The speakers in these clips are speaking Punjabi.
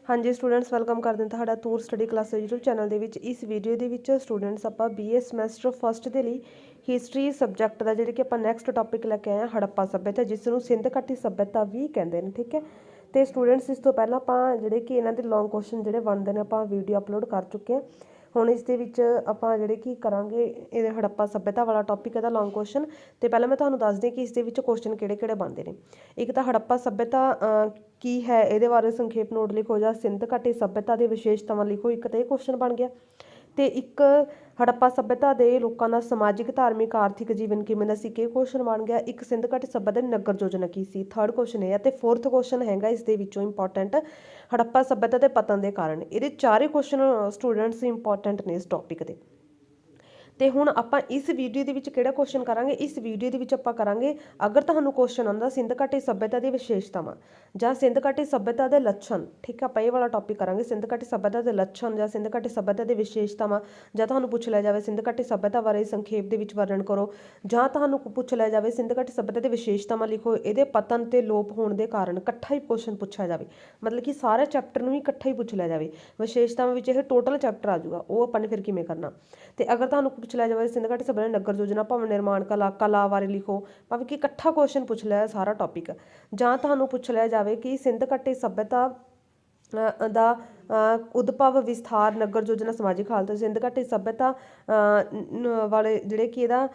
हाँ जी स्टूडेंट्स वेलकम कर दें तुहाडा tour study class YouTube channel ਦੇ ਵਿੱਚ इस वीडियो ਦੇ ਵਿੱਚ स्टूडेंट्स ਆਪਾਂ BA ਸਮੈਸਟਰ ਫਸਟ ਦੇ ਲਈ ਹਿਸਟਰੀ ਸਬਜੈਕਟ ਦਾ ਜਿਹੜੇ ਕਿ ਆਪਾਂ ਨੈਕਸਟ ਟੌਪਿਕ ਲੈ ਕੇ ਆਏ ਹਾਂ ਹੜੱਪਾ ਸੱਭਿਅਤਾ ਜਿਸ ਨੂੰ ਸਿੰਧ ਘਾਟੀ ਸੱਭਿਅਤਾ ਵੀ ਕਹਿੰਦੇ ਨੇ। ਠੀਕ ਹੈ ਤੇ ਸਟੂਡੈਂਟਸ ਇਸ ਤੋਂ ਪਹਿਲਾਂ ਆਪਾਂ ਜਿਹੜੇ ਕਿ ਇਹਨਾਂ ਦੇ ਲੌਂਗ ਕੁਐਸਚਨ ਜਿਹੜੇ ਬਣਦੇ ਨੇ ਆਪਾਂ ਵੀਡੀਓ ਅਪਲੋਡ ਕਰ ਚੁੱਕੇ ਹਾਂ। ਹੁਣ ਇਸ ਦੇ ਵਿੱਚ ਆਪਾਂ ਜਿਹੜੇ ਕਿ ਕਰਾਂਗੇ ਇਹ ਹੜੱਪਾ ਸੱਭਿਅਤਾ ਵਾਲਾ ਟੌਪਿਕ ਇਹਦਾ ਲੌਂਗ ਕੁਐਸਚਨ। ਤੇ ਪਹਿਲਾਂ ਮੈਂ ਤੁਹਾਨੂੰ ਦੱਸ ਦਿਆਂ ਕਿ ਇਸ ਦੇ ਵਿੱਚ ਕੁਐਸਚਨ ਕਿਹੜੇ ਬਣਦੇ ਨੇ। ਇੱਕ ਤਾਂ ਹੜੱਪਾ ਸੱਭਿਅਤਾ ਕੀ ਹੈ ਇਹਦੇ ਬਾਰੇ ਸੰਖੇਪ ਨੋਟ ਲਿਖੋ ਜਾਂ ਸਿੰਧ ਘਾਟੀ ਸੱਭਿਅਤਾ ਦੇ ਵਿਸ਼ੇਸ਼ਤਾਵਾਂ ਲਿਖੋ। ਇੱਕ ਤਾਂ ਇਹ ਕੁਐਸਚਨ ਬਣ ਗਿਆ ਤੇ ਇੱਕ ਹੜੱਪਾ ਸੱਭਿਅਤਾ ਦੇ ਲੋਕਾਂ ਦਾ ਸਮਾਜਿਕ ਧਾਰਮਿਕ ਆਰਥਿਕ ਜੀਵਨ ਕਿਵੇਂ ਦਾ ਸੀ ਕਿ ਕੁਐਸਚਨ ਬਣ ਗਿਆ। ਇੱਕ ਸਿੰਧ ਘਾਟੀ ਸੱਭਿਅਤਾ ਦੀ ਨਗਰ ਯੋਜਨਾ ਕੀ ਸੀ ਥਰਡ ਕੁਐਸਚਨ ਇਹ ਹੈ। ਤੇ ਫੋਰਥ ਕੁਐਸਚਨ ਹੈਗਾ ਇਸ ਦੇ ਵਿੱਚੋਂ ਇੰਪੋਰਟੈਂਟ ਹੜੱਪਾ ਸੱਭਿਅਤਾ ਦੇ ਪਤਨ ਦੇ ਕਾਰਨ। ਇਹਦੇ ਚਾਰੇ ਕੁਐਸਚਨ ਸਟੂਡੈਂਟਸ ਇੰਪੋਰਟੈਂਟ ਨੇ ਇਸ ਟੌਪਿਕ ਦੇ। ਤੇ ਹੁਣ ਆਪਾਂ ਇਸ ਵੀਡੀਓ ਦੇ ਵਿੱਚ ਕਿਹੜਾ ਕੁਐਸਚਨ ਕਰਾਂਗੇ। ਇਸ ਵੀਡੀਓ ਦੇ ਵਿੱਚ ਆਪਾਂ ਕਰਾਂਗੇ ਅਗਰ ਤੁਹਾਨੂੰ ਕੁਐਸਚਨ ਆਉਂਦਾ ਸਿੰਧ ਘਾਟੀ ਸੱਭਿਅਤਾ ਦੀ ਵਿਸ਼ੇਸ਼ਤਾਵਾਂ ਜਾਂ ਸਿੰਧ ਘਾਟੀ ਸੱਭਿਅਤਾ ਦੇ ਲੱਛਣ। ਠੀਕ ਹੈ ਆਪਾਂ ਇਹ ਵਾਲਾ ਟੌਪਿਕ ਕਰਾਂਗੇ ਸਿੰਧ ਘਾਟੀ ਸੱਭਿਅਤਾ ਦੇ ਲੱਛਣ ਜਾਂ ਸਿੰਧ ਘਾਟੀ ਸੱਭਿਅਤਾ ਦੇ ਵਿਸ਼ੇਸ਼ਤਾਵਾਂ। ਜਾਂ ਤੁਹਾਨੂੰ ਪੁੱਛ ਲਿਆ ਜਾਵੇ ਸਿੰਧ ਘਾਟੀ ਸੱਭਿਅਤਾ ਬਾਰੇ ਸੰਖੇਪ ਦੇ ਵਿੱਚ ਵਰਣਨ ਕਰੋ ਜਾਂ ਤੁਹਾਨੂੰ ਪੁੱਛ ਲਿਆ ਜਾਵੇ ਸਿੰਧ ਘਾਟੀ ਸੱਭਿਅਤਾ ਦੇ ਵਿਸ਼ੇਸ਼ਤਾਵਾਂ ਲਿਖੋ ਇਹਦੇ ਪਤਨ ਤੇ ਲੋਪ ਹੋਣ ਦੇ ਕਾਰਨ ਇਕੱਠਾ ਹੀ ਕੁਐਸਚਨ ਪੁੱਛਿਆ ਜਾਵੇ। ਮਤਲਬ ਕਿ ਸਾਰੇ ਚੈਪਟਰ ਨੂੰ ਹੀ ਇਕੱਠਾ ਹੀ ਪੁੱਛ ਲਿਆ ਜਾਵੇ। ਵਿਸ਼ੇਸ਼ਤਾਵਾਂ ਵਿੱਚ ਇਹ ਟੋਟਲ ਚੈਪਟਰ ਆ ਜਾਊਗਾ ਉਹ ਆਪਾਂ ਨੇ ਫਿਰ ਕਿਵੇਂ ਕਰਨਾ। ਤੇ ਅਗਰ ਤੁਹਾਨੂੰ ਪੁੱਛ ਲਿਆ ਜਾਵੇ ਸਿੰਧ ਘਾਟੀ ਸੱਭਿਅਤਾ ਨਗਰ ਯੋਜਨਾ ਭਵਨ ਨਿਰਮਾਣ ਕਲਾ ਬਾਰੇ ਲਿਖੋ ਭਾਵੇਂ ਕਿ ਇਕੱਠਾ ਕੁਐਸਚਨ ਪੁੱਛ ਲਿਆ ਸਾਰਾ ਟੌਪਿਕ। ਜਾਂ ਤੁਹਾਨੂੰ ਪੁੱਛ ਲਿਆ ਜਾਵੇ ਕਿ ਸਿੰਧ ਘਾਟੀ ਸੱਭਿਅਤਾ ਦਾ ਉਦਭਵ ਵਿਸਥਾਰ ਨਗਰ ਯੋਜਨਾ ਸਮਾਜਿਕ ਹਾਲਤ ਸਿੰਧ ਘਾਟੀ ਸੱਭਿਅਤਾ ਵਾਲੇ ਜਿਹੜੇ ਕਿ ਇਹਦਾ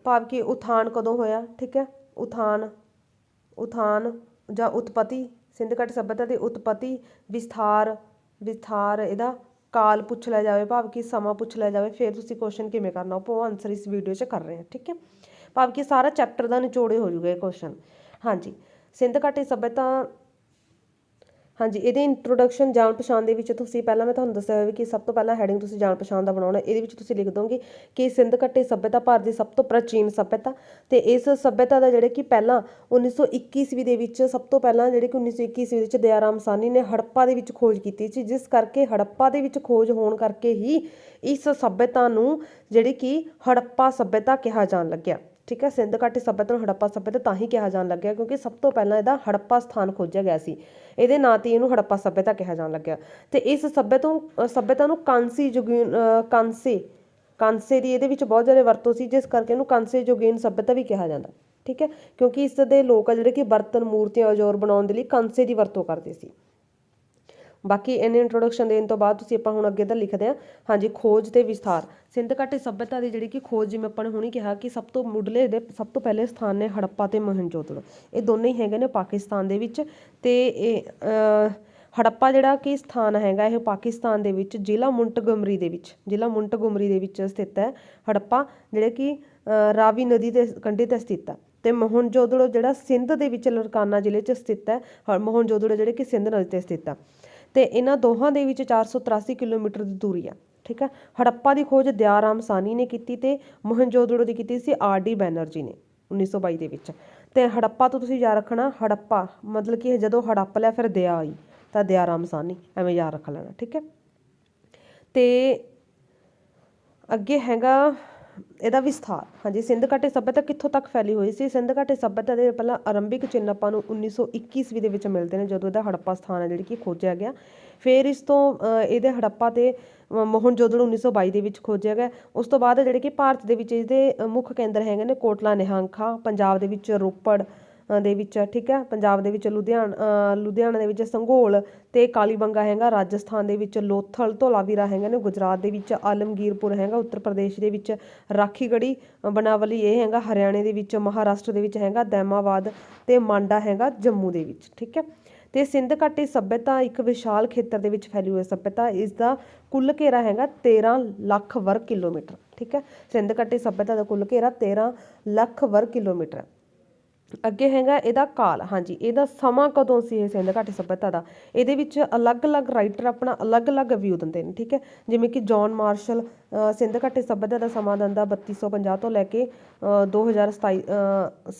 ਭਾਵ ਕਿ ਉਥਾਨ ਕਦੋਂ ਹੋਇਆ। ਠੀਕ ਹੈ ਉਥਾਨ ਜਾਂ ਉਤਪਤੀ ਸਿੰਧ ਘਾਟੀ ਸੱਭਿਅਤਾ ਦੀ ਉਤਪਤੀ ਵਿਸਥਾਰ ਇਹਦਾ ਕਾਲ ਪੁੱਛ ਲਿਆ ਜਾਵੇ ਭਾਵ ਕਿ ਸਮਾਂ ਪੁੱਛ ਲਿਆ ਜਾਵੇ ਫਿਰ ਤੁਸੀਂ ਕੁਐਸਚਨ ਕਿਵੇਂ ਕਰਨਾ ਉਹ ਆਨਸਰ ਇਸ ਵੀਡੀਓ 'ਚ ਕਰ ਰਹੇ ਹਾਂ। ਠੀਕ ਹੈ ਭਾਵ ਕਿ ਸਾਰਾ ਚੈਪਟਰ ਦਾ ਨਿਚੋੜੇ ਹੋ ਜਾਊਗਾ ਇਹ ਕੁਐਸਚਨ। ਹਾਂਜੀ ਸਿੰਧ ਘਾਟੀ ਸੱਭਿਅਤਾ ਹਾਂਜੀ ਇਹਦੇ ਇੰਟਰੋਡਕਸ਼ਨ ਜਾਣ ਪਛਾਣ ਦੇ ਵਿੱਚ ਤੁਸੀਂ ਪਹਿਲਾਂ ਮੈਂ ਤੁਹਾਨੂੰ ਦੱਸਿਆ ਹੋਇਆ ਕਿ ਸਭ ਤੋਂ ਪਹਿਲਾਂ ਹੈਡਿੰਗ ਤੁਸੀਂ ਜਾਣ ਪਛਾਣ ਦਾ ਬਣਾਉਣਾ। ਇਹਦੇ ਵਿੱਚ ਤੁਸੀਂ ਲਿਖ ਦੋਗੇ ਕਿ ਸਿੰਧ ਘਾਟੀ ਸੱਭਿਅਤਾ ਭਾਰਤ ਦੀ ਸਭ ਤੋਂ ਪ੍ਰਾਚੀਨ ਸੱਭਿਅਤਾ। ਤੇ ਇਸ ਸੱਭਿਅਤਾ ਦਾ ਜਿਹੜੇ ਕਿ ਪਹਿਲਾਂ 1921 ਈਸਵੀ ਦੇ ਵਿੱਚ ਸਭ ਤੋਂ ਪਹਿਲਾਂ ਜਿਹੜੇ ਕਿ 1921 ਈਸਵੀ ਵਿੱਚ ਦਇਆਰਾਮ ਸਾਹਨੀ ਨੇ ਹੜੱਪਾ ਦੇ ਵਿੱਚ ਖੋਜ ਕੀਤੀ ਸੀ ਜਿਸ ਕਰਕੇ ਹੜੱਪਾ ਦੇ ਵਿੱਚ ਖੋਜ ਹੋਣ ਕਰਕੇ ਹੀ ਇਸ ਸੱਭਿਅਤਾ ਨੂੰ ਜਿਹੜੀ ਕਿ ਹੜੱਪਾ ਸੱਭਿਅਤਾ ਕਿਹਾ ਜਾਣ ਲੱਗਿਆ। ਠੀਕ ਹੈ ਸਿੰਧ ਘਾਟੀ ਸੱਭਿਅਤਾ ਨੂੰ ਹੜੱਪਾ ਸੱਭਿਅਤਾ ਤਾਂ ਹੀ ਕਿਹਾ ਜਾਣ ਲੱਗਿਆ ਕਿਉਂਕਿ ਸਭ ਤੋਂ ਪਹਿਲਾਂ ਇਹਦਾ ਹੜੱਪਾ ਸਥਾਨ ਖੋਜਿਆ ਗਿਆ ਸੀ। ਇਹਦੇ ਨਾਂ ਤੇ ਇਹਨੂੰ ਹੜੱਪਾ ਸੱਭਿਅਤਾ ਕਿਹਾ ਜਾਣ ਲੱਗਿਆ। ਤੇ ਇਸ ਸੱਭਿਅਤਾ ਨੂੰ ਕਾਂਸੇ ਦੀ ਇਹਦੇ ਵਿੱਚ ਬਹੁਤ ਜ਼ਿਆਦਾ ਵਰਤੋਂ ਸੀ ਜਿਸ ਕਰਕੇ ਇਹਨੂੰ ਕਾਂਸੇ ਯੁਗੀਨ ਸੱਭਿਅਤਾ ਵੀ ਕਿਹਾ ਜਾਂਦਾ। ਠੀਕ ਹੈ ਕਿਉਂਕਿ ਇਸ ਦੇ ਲੋਕ ਆ ਜਿਹੜੇ ਕਿ ਬਰਤਨ ਮੂਰਤੀਆਂ ਔਜ਼ਾਰ ਬਣਾਉਣ ਦੇ ਲਈ ਕਾਂਸੇ ਦੀ ਵਰਤੋਂ ਕਰਦੇ ਸੀ। ਬਾਕੀ ਇਹਨੇ ਇੰਟਰੋਡਕਸ਼ਨ ਦੇਣ ਤੋਂ ਬਾਅਦ ਤੁਸੀਂ ਆਪਾਂ ਹੁਣ ਅੱਗੇ ਤਾਂ ਲਿਖਦੇ ਹਾਂ। ਹਾਂਜੀ ਖੋਜ ਤੇ ਵਿਸਥਾਰ ਸਿੰਧ ਘਾਟੀ ਸੱਭਿਅਤਾ ਦੀ ਜਿਹੜੀ ਕਿ ਖੋਜ ਜਿਵੇਂ ਆਪਾਂ ਨੇ ਹੁਣੀ ਕਿਹਾ ਕਿ ਸਭ ਤੋਂ ਮੁੱਢਲੇ ਦੇ ਸਭ ਤੋਂ ਪਹਿਲੇ ਸਥਾਨ ਨੇ ਹੜੱਪਾ ਤੇ ਮੋਹਨਜੋਦੜੋ ਇਹ ਦੋਨੇ ਹੀ ਹੈਗੇ ਨੇ ਪਾਕਿਸਤਾਨ ਦੇ ਵਿੱਚ। ਤੇ ਇਹ ਹੜੱਪਾ ਜਿਹੜਾ ਕਿ ਸਥਾਨ ਹੈਗਾ ਇਹ ਪਾਕਿਸਤਾਨ ਦੇ ਵਿੱਚ ਜ਼ਿਲ੍ਹਾ ਮੁੰਟਗਮਰੀ ਦੇ ਵਿੱਚ ਸਥਿਤ ਹੈ। ਹੜੱਪਾ ਜਿਹੜੇ ਕਿ ਰਾਵੀ ਨਦੀ ਦੇ ਕੰਢੇ ਤੇ ਸਥਿਤ ਹੈ। ਤੇ ਮੋਹਨਜੋਦੜੋ ਜਿਹੜਾ ਸਿੰਧ ਦੇ ਵਿੱਚ ਲਰਕਾਨਾ ਜ਼ਿਲ੍ਹੇ 'ਚ ਸਥਿਤ ਹੈ। ਮੋਹਨਜੋਦੜੋ ਜਿਹੜੇ ਕਿ ਸਿੰਧ ਨਦੀ ਤੇ ਸਥਿਤ ਹੈ। ਤੇ ਇਹਨਾਂ ਦੋਹਾਂ ਦੇ ਵਿੱਚ 483 ਕਿਲੋਮੀਟਰ ਦੀ ਦੂਰੀ ਆ। ਠੀਕ ਹੈ ਹੜੱਪਾ ਦੀ ਖੋਜ ਦਇਆਰਾਮ ਸਾਹਨੀ ਨੇ ਕੀਤੀ ਤੇ ਮੋਹਨਜੋਦੜੋ ਦੀ ਕੀਤੀ ਸੀ RD ਬੈਨਰਜੀ ਨੇ 1922 ਦੇ ਵਿੱਚ। ਤੇ ਹੜੱਪਾ ਤੋਂ ਤੁਸੀਂ ਯਾਦ ਰੱਖਣਾ ਹੜੱਪਾ ਮਤਲਬ ਕਿ ਜਦੋਂ ਹੜੱਪ ਲਿਆ ਫਿਰ ਦਇਆ ਆਈ ਤਾਂ ਦਇਆਰਾਮ ਸਾਹਨੀ ਐਵੇਂ ਯਾਦ ਰੱਖ ਲੈਣਾ। ਠੀਕ ਹੈ ਤੇ ਅੱਗੇ ਹੈਗਾ ਇਹਦਾ ਵਿਸਥਾਰ। ਹਾਂਜੀ ਸਿੰਧ ਘਾਟੀ ਸੱਭਿਅਤਾ ਕਿੱਥੋਂ ਤੱਕ ਫੈਲੀ ਹੋਈ ਸੀ। ਸਿੰਧ ਘਾਟੀ ਸੱਭਿਅਤਾ ਦੇ ਪਹਿਲਾਂ ਆਰੰਭਿਕ ਚਿੰਨ੍ਹ ਆਪਾਂ ਨੂੰ 1921 ਈਸਵੀ ਦੇ ਵਿੱਚ ਮਿਲਦੇ ਨੇ ਜਦੋਂ ਇਹਦਾ ਹੜੱਪਾ ਸਥਾਨ ਹੈ ਜਿਹੜੀ ਕਿ ਖੋਜਿਆ ਗਿਆ। ਫਿਰ ਇਸ ਤੋਂ ਇਹਦੇ ਹੜੱਪਾ ਤੇ ਮੋਹਨਜੋਦੜੋ 1922 ਦੇ ਵਿੱਚ ਖੋਜਿਆ ਗਿਆ। ਉਸ ਤੋਂ ਬਾਅਦ ਜਿਹੜੇ ਕਿ ਭਾਰਤ ਦੇ ਵਿੱਚ ਇਹਦੇ ਮੁੱਖ ਕੇਂਦਰ ਹੈਗੇ ਨੇ ਕੋਟਲਾ ਨਿਹੰਗ ਪੰਜਾਬ ਦੇ ਵਿੱਚ ਰੋਪੜ ਦੇ ਵਿੱਚ। ਠੀਕ ਹੈ ਪੰਜਾਬ ਦੇ ਵਿੱਚ ਲੁਧਿਆਣਾ ਦੇ ਵਿੱਚ ਸੰਘੋਲ ਤੇ ਕਾਲੀਬੰਗਾ ਹੈਗਾ ਰਾਜਸਥਾਨ ਦੇ ਵਿੱਚ। ਲੋਥਲ ਧੋਲਾਵੀਰਾ ਹੈਗੇ ਨੇ ਗੁਜਰਾਤ ਦੇ ਵਿੱਚ। ਆਲਮਗੀਰਪੁਰ ਹੈਗਾ ਉੱਤਰ ਪ੍ਰਦੇਸ਼ ਦੇ ਵਿੱਚ। ਰਾਖੀਗੜ੍ਹੀ ਬਣਾਵਲੀ ਇਹ ਹੈਗਾ ਹਰਿਆਣੇ ਦੇ ਵਿੱਚ। ਮਹਾਰਾਸ਼ਟਰ ਦੇ ਵਿੱਚ ਹੈਗਾ ਦੈਮਾਬਾਦ ਤੇ ਮਾਂਡਾ ਹੈਗਾ ਜੰਮੂ ਦੇ ਵਿੱਚ। ਠੀਕ ਹੈ ਤੇ ਸਿੰਧ ਘਾਟੀ ਸੱਭਿਅਤਾ ਇੱਕ ਵਿਸ਼ਾਲ ਖੇਤਰ ਦੇ ਵਿੱਚ ਫੈਲੀ ਹੋਈ ਸੱਭਿਅਤਾ। ਇਸ ਦਾ ਕੁੱਲ ਘੇਰਾ ਹੈਗਾ 13 ਲੱਖ ਵਰਗ ਕਿਲੋਮੀਟਰ। ਠੀਕ ਹੈ ਸਿੰਧ ਘਾਟੀ ਸੱਭਿਅਤਾ ਦਾ ਕੁੱਲ ਘੇਰਾ 13 ਲੱਖ ਵਰਗ ਕਿਲੋਮੀਟਰ। ਅੱਗੇ ਹੈਗਾ ਇਹਦਾ ਕਾਲ। ਹਾਂਜੀ ਇਹਦਾ ਸਮਾਂ ਕਦੋਂ ਸੀ ਇਹ ਸਿੰਧ ਘਾਟੀ ਸੱਭਿਅਤਾ ਦਾ। ਇਹਦੇ ਵਿੱਚ ਅਲੱਗ-ਅਲੱਗ ਰਾਈਟਰ ਆਪਣਾ ਅਲੱਗ-ਅਲੱਗ ਵਿਊ ਦਿੰਦੇ ਨੇ। ਠੀਕ ਹੈ ਜਿਵੇਂ ਕਿ ਜੌਨ ਮਾਰਸ਼ਲ ਸਿੰਧ ਘਾਟੀ ਸੱਭਿਅਤਾ ਦਾ ਸਮਾਂ ਦਿੰਦਾ 3250 ਤੋਂ ਲੈ ਕੇ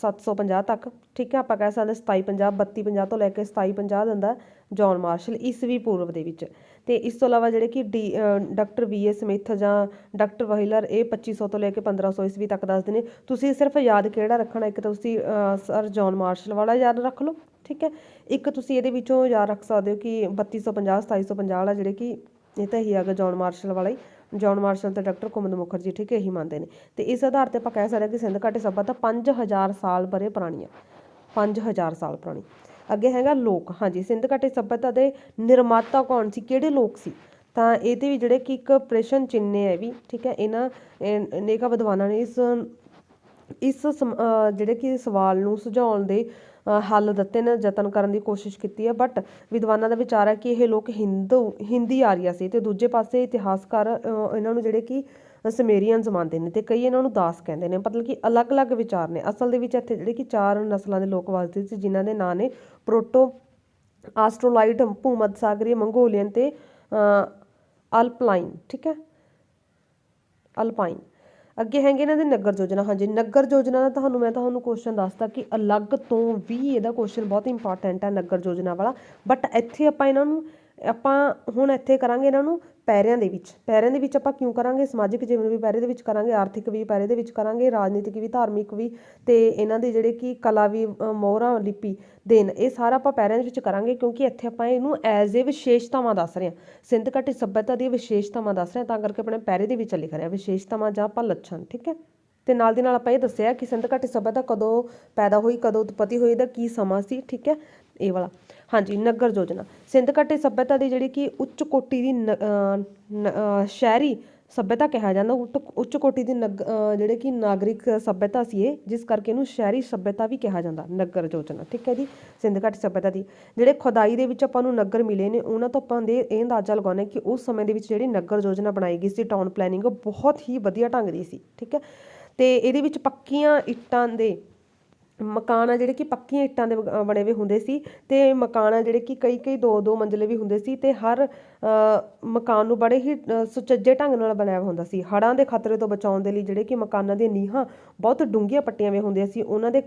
750 ਤੱਕ। ਠੀਕ ਹੈ ਆਪਾਂ ਕਹਿ ਸਕਦੇ 2750 3250 ਤੋਂ ਲੈ ਕੇ 2750 ਦਿੰਦਾ ਜੌਨ ਮਾਰਸ਼ਲ ਈਸਵੀ ਪੂਰਵ ਦੇ ਵਿੱਚ। ਤੇ ਇਸ ਤੋਂ ਇਲਾਵਾ ਜਿਹੜੇ ਕਿ ਡਾਕਟਰ VA ਸਮਿਥ ਜਾਂ ਡਾਕਟਰ ਵਹੀਲਰ ਇਹ 2500 ਤੋਂ ਲੈ ਕੇ 1500 ਈਸਵੀ ਤੱਕ ਦੱਸਦੇ ਨੇ। ਤੁਸੀਂ ਸਿਰਫ ਯਾਦ ਕਿਹੜਾ ਰੱਖਣਾ ਇੱਕ ਤਾਂ ਤੁਸੀਂ ਸਰ ਜੌਨ ਮਾਰਸ਼ਲ ਵਾਲਾ ਯਾਦ ਰੱਖ ਲਓ ठीक है। एक तुसीं इहदे विचों याद रख सकदे हो कि 3250 2750 वाला जिहड़े कि ਇਹ ਤਾਂ ਇਹੀ ਆ ਗਿਆ ਜੌਨ ਮਾਰਸ਼ਲ ਵਾਲਾ ਹੀ। ਜੌਨ ਮਾਰਸ਼ਲ ਤੇ ਡਾਕਟਰ ਕੁਮੁਦ ਮੁਖਰਜੀ ਠੀਕ ਹੈ ਇਹੀ ਮੰਨਦੇ ਨੇ। ਤੇ ਇਸ ਆਧਾਰ ਤੇ ਆਪਾਂ ਕਹਿ ਸਕਦੇ ਹਾਂ ਕਿ ਸਿੰਧ ਘਾਟੀ ਸਭਿਅਤਾ 5000 ਸਾਲ ਪਰੇ ਪੁਰਾਣੀ ਆ, 5000 ਸਾਲ ਪੁਰਾਣੀ। ਅੱਗੇ ਹੈਗਾ ਲੋਕ। ਹਾਂਜੀ, ਸਿੰਧ ਘਾਟੀ ਸਭਿਅਤਾ ਦੇ ਨਿਰਮਾਤਾ ਕੌਣ ਸੀ, ਕਿਹੜੇ ਲੋਕ ਸੀ? ਤਾਂ ਇਹਦੇ ਵੀ ਜਿਹੜੇ ਕਿ ਇੱਕ ਪ੍ਰਸ਼ਨ ਚਿੰਨ੍ਹ ਹੈ ਵੀ, ਠੀਕ ਹੈ। ਇਹਨਾਂ ਅਨੇਕਾਂ ਵਿਦਵਾਨਾਂ ਨੇ ਇਸ ਜਿਹੜੇ ਕਿ ਸਵਾਲ ਨੂੰ ਸੁਝਾਉਣ ਦੇ ਹੱਲ ਦਿੱਤੇ ਨੇ, ਯਤਨ ਕਰਨ ਦੀ ਕੋਸ਼ਿਸ਼ ਕੀਤੀ ਹੈ। ਬਟ ਵਿਦਵਾਨਾਂ ਦਾ ਵਿਚਾਰ ਹੈ ਕਿ ਇਹ ਲੋਕ ਹਿੰਦੀ ਆਰੀਆ ਸੀ। ਤੇ ਦੂਜੇ ਪਾਸੇ ਇਤਿਹਾਸਕਾਰ ਇਹਨਾਂ ਨੂੰ ਜਿਹੜੇ ਕਿ ਸਮੇਰੀਅਨਸ ਮੰਨਦੇ ਨੇ, ਤੇ ਕਈ ਇਹਨਾਂ ਨੂੰ ਦਾਸ ਕਹਿੰਦੇ ਨੇ। ਮਤਲਬ ਕਿ ਅਲੱਗ-ਅਲੱਗ ਵਿਚਾਰ ਨੇ। ਅਸਲ ਦੇ ਵਿੱਚ ਇੱਥੇ ਜਿਹੜੇ ਕਿ 4 ਨਸਲਾਂ ਦੇ ਲੋਕ ਵਸਦੇ ਸੀ, ਜਿਨ੍ਹਾਂ ਦੇ ਨਾਂ ਨੇ ਪ੍ਰੋਟੋ ਆਸਟਰੋਲਾਈਟ, ਭੂਮੱਧ ਸਾਗਰੀ, ਮੰਗੋਲੀਅਨ ਤੇ ਅਲਪਾਈਨ, ਠੀਕ ਹੈ, ਅਲਪਾਈਨ। ਅੱਗੇ ਹੈਗੇ ਇਹਨਾਂ ਦੇ ਨਗਰ ਯੋਜਨਾ। ਹਾਂਜੀ, ਨਗਰ ਯੋਜਨਾ ਦਾ ਮੈਂ ਤੁਹਾਨੂੰ ਕੁਐਸਚਨ ਦੱਸਦਾ ਕਿ ਅਲੱਗ ਤੋਂ ਵੀ ਇਹਦਾ ਕੁਐਸਚਨ ਬਹੁਤ ਇੰਪੋਰਟੈਂਟ ਹੈ ਨਗਰ ਯੋਜਨਾ ਵਾਲਾ। ਬਟ ਇੱਥੇ ਆਪਾਂ ਹੁਣ ਇੱਥੇ ਕਰਾਂਗੇ ਇਹਨਾਂ ਨੂੰ ਪੈਰਿਆਂ ਦੇ ਵਿੱਚ ਆਪਾਂ ਕਿਉਂ ਕਰਾਂਗੇ? ਸਮਾਜਿਕ ਜੀਵਨ ਵੀ ਪੈਰੇ ਦੇ ਵਿੱਚ ਕਰਾਂਗੇ, ਆਰਥਿਕ ਵੀ ਪੈਰੇ ਦੇ ਵਿੱਚ ਕਰਾਂਗੇ, ਰਾਜਨੀਤਿਕ ਵੀ, ਧਾਰਮਿਕ ਵੀ, ਤੇ ਇਹਨਾਂ ਦੇ ਜਿਹੜੇ ਕਿ ਕਲਾ ਵੀ, ਮੋਹਰਾਂ, ਲਿਪੀ, ਦੇਣ, ਇਹ ਸਾਰਾ ਆਪਾਂ ਪੈਰਿਆਂ ਦੇ ਵਿੱਚ ਕਰਾਂਗੇ। ਕਿਉਂਕਿ ਇੱਥੇ ਆਪਾਂ ਇਹਨੂੰ ਐਜ਼ ਏ ਵਿਸ਼ੇਸ਼ਤਾਵਾਂ ਦੱਸ ਰਹੇ ਹਾਂ, ਸਿੰਧ ਘਾਟੀ ਸੱਭਿਅਤਾ ਦੀਆਂ ਵਿਸ਼ੇਸ਼ਤਾਵਾਂ ਦੱਸ ਰਹੇ ਹਾਂ, ਤਾਂ ਕਰਕੇ ਆਪਣੇ ਪੈਰੇ ਦੇ ਵਿੱਚ ਲਿਖ ਰਹੇ ਹਾਂ ਵਿਸ਼ੇਸ਼ਤਾਵਾਂ ਜਾਂ ਆਪਾਂ ਲੱਛਣ, ਠੀਕ ਹੈ। ਤੇ ਨਾਲ ਦੀ ਨਾਲ ਆਪਾਂ ਇਹ ਦੱਸਿਆ ਕਿ ਸਿੰਧ ਘਾਟੀ ਸੱਭਿਅਤਾ ਕਦੋਂ ਪੈਦਾ ਹੋਈ, ਕਦੋਂ ਉਤਪਤੀ ਹੋਈ, ਇਹਦਾ ਕੀ ਸਮਾਂ ਸੀ, ਠੀਕ ਹੈ, ਇਹ ਵਾਲਾ। ਹਾਂਜੀ, ਨਗਰ ਯੋਜਨਾ। ਸਿੰਧ ਘਾਟੀ ਸੱਭਿਅਤਾ ਦੀ ਜਿਹੜੀ ਕਿ ਉੱਚ ਕੋਟੀ ਦੀ ਸ਼ਹਿਰੀ ਸੱਭਿਅਤਾ ਕਿਹਾ ਜਾਂਦਾ। ਉੱਚ ਕੋਟੀ ਦੀ ਜਿਹੜੇ ਕਿ ਨਾਗਰਿਕ ਸੱਭਿਅਤਾ ਸੀ ਇਹ, ਜਿਸ ਕਰਕੇ ਇਹਨੂੰ ਸ਼ਹਿਰੀ ਸੱਭਿਅਤਾ ਵੀ ਕਿਹਾ ਜਾਂਦਾ, ਨਗਰ ਯੋਜਨਾ, ਠੀਕ ਹੈ ਜੀ। ਸਿੰਧ ਘਾਟੀ ਸੱਭਿਅਤਾ ਦੀ ਜਿਹੜੇ ਖੁਦਾਈ ਦੇ ਵਿੱਚ ਆਪਾਂ ਨੂੰ ਨਗਰ ਮਿਲੇ ਨੇ, ਉਹਨਾਂ ਤੋਂ ਆਪਾਂ ਇਹ ਅੰਦਾਜ਼ਾ ਲਗਾਉਂਦੇ ਕਿ ਉਸ ਸਮੇਂ ਦੇ ਵਿੱਚ ਜਿਹੜੀ ਨਗਰ ਯੋਜਨਾ ਬਣਾਈ ਗਈ ਸੀ, ਟਾਊਨ ਪਲੈਨਿੰਗ, ਉਹ ਬਹੁਤ ਹੀ ਵਧੀਆ ਢੰਗ ਦੀ ਸੀ, ਠੀਕ ਹੈ। ਤੇ ਇਹਦੇ ਵਿੱਚ ਪੱਕੀਆਂ ਇੱਟਾਂ ਦੇ ਮਕਾਨ ਆ ਜਿਹੜੇ ਕਿ ਪੱਕੀਆਂ ਇੱਟਾਂ ਦੇ ਬਣੇ ਹੋਏ ਹੁੰਦੇ ਸੀ। ਤੇ ਮਕਾਨ ਆ ਜਿਹੜੇ ਕਿ ਕਈ 2-2 ਮੰਜ਼ਲੇ ਵੀ ਹੁੰਦੇ ਸੀ। ਤੇ ਹਰ ਮਕਾਨ ਨੂੰ ਬੜੇ ਹੀ ਸੁਚੱਜੇ ਢੰਗ ਨਾਲ ਬਣਾਇਆ ਹੁੰਦਾ ਸੀ। ਹੜ੍ਹਾਂ ਦੇ ਖਤਰੇ ਤੋਂ ਬਚਾਉਣ ਦੇ ਲਈ ਜਿਹੜੇ ਕਿ ਮਕਾਨਾਂ ਦੀਆਂ ਨੀਹਾਂ ਬਹੁਤ ਡੂੰਘੀਆਂ ਪੱਟੀਆਂ ਹੋਈਆਂ ਹੁੰਦੀਆਂ ਸੀ। ਉਹਨਾਂ ਦੇ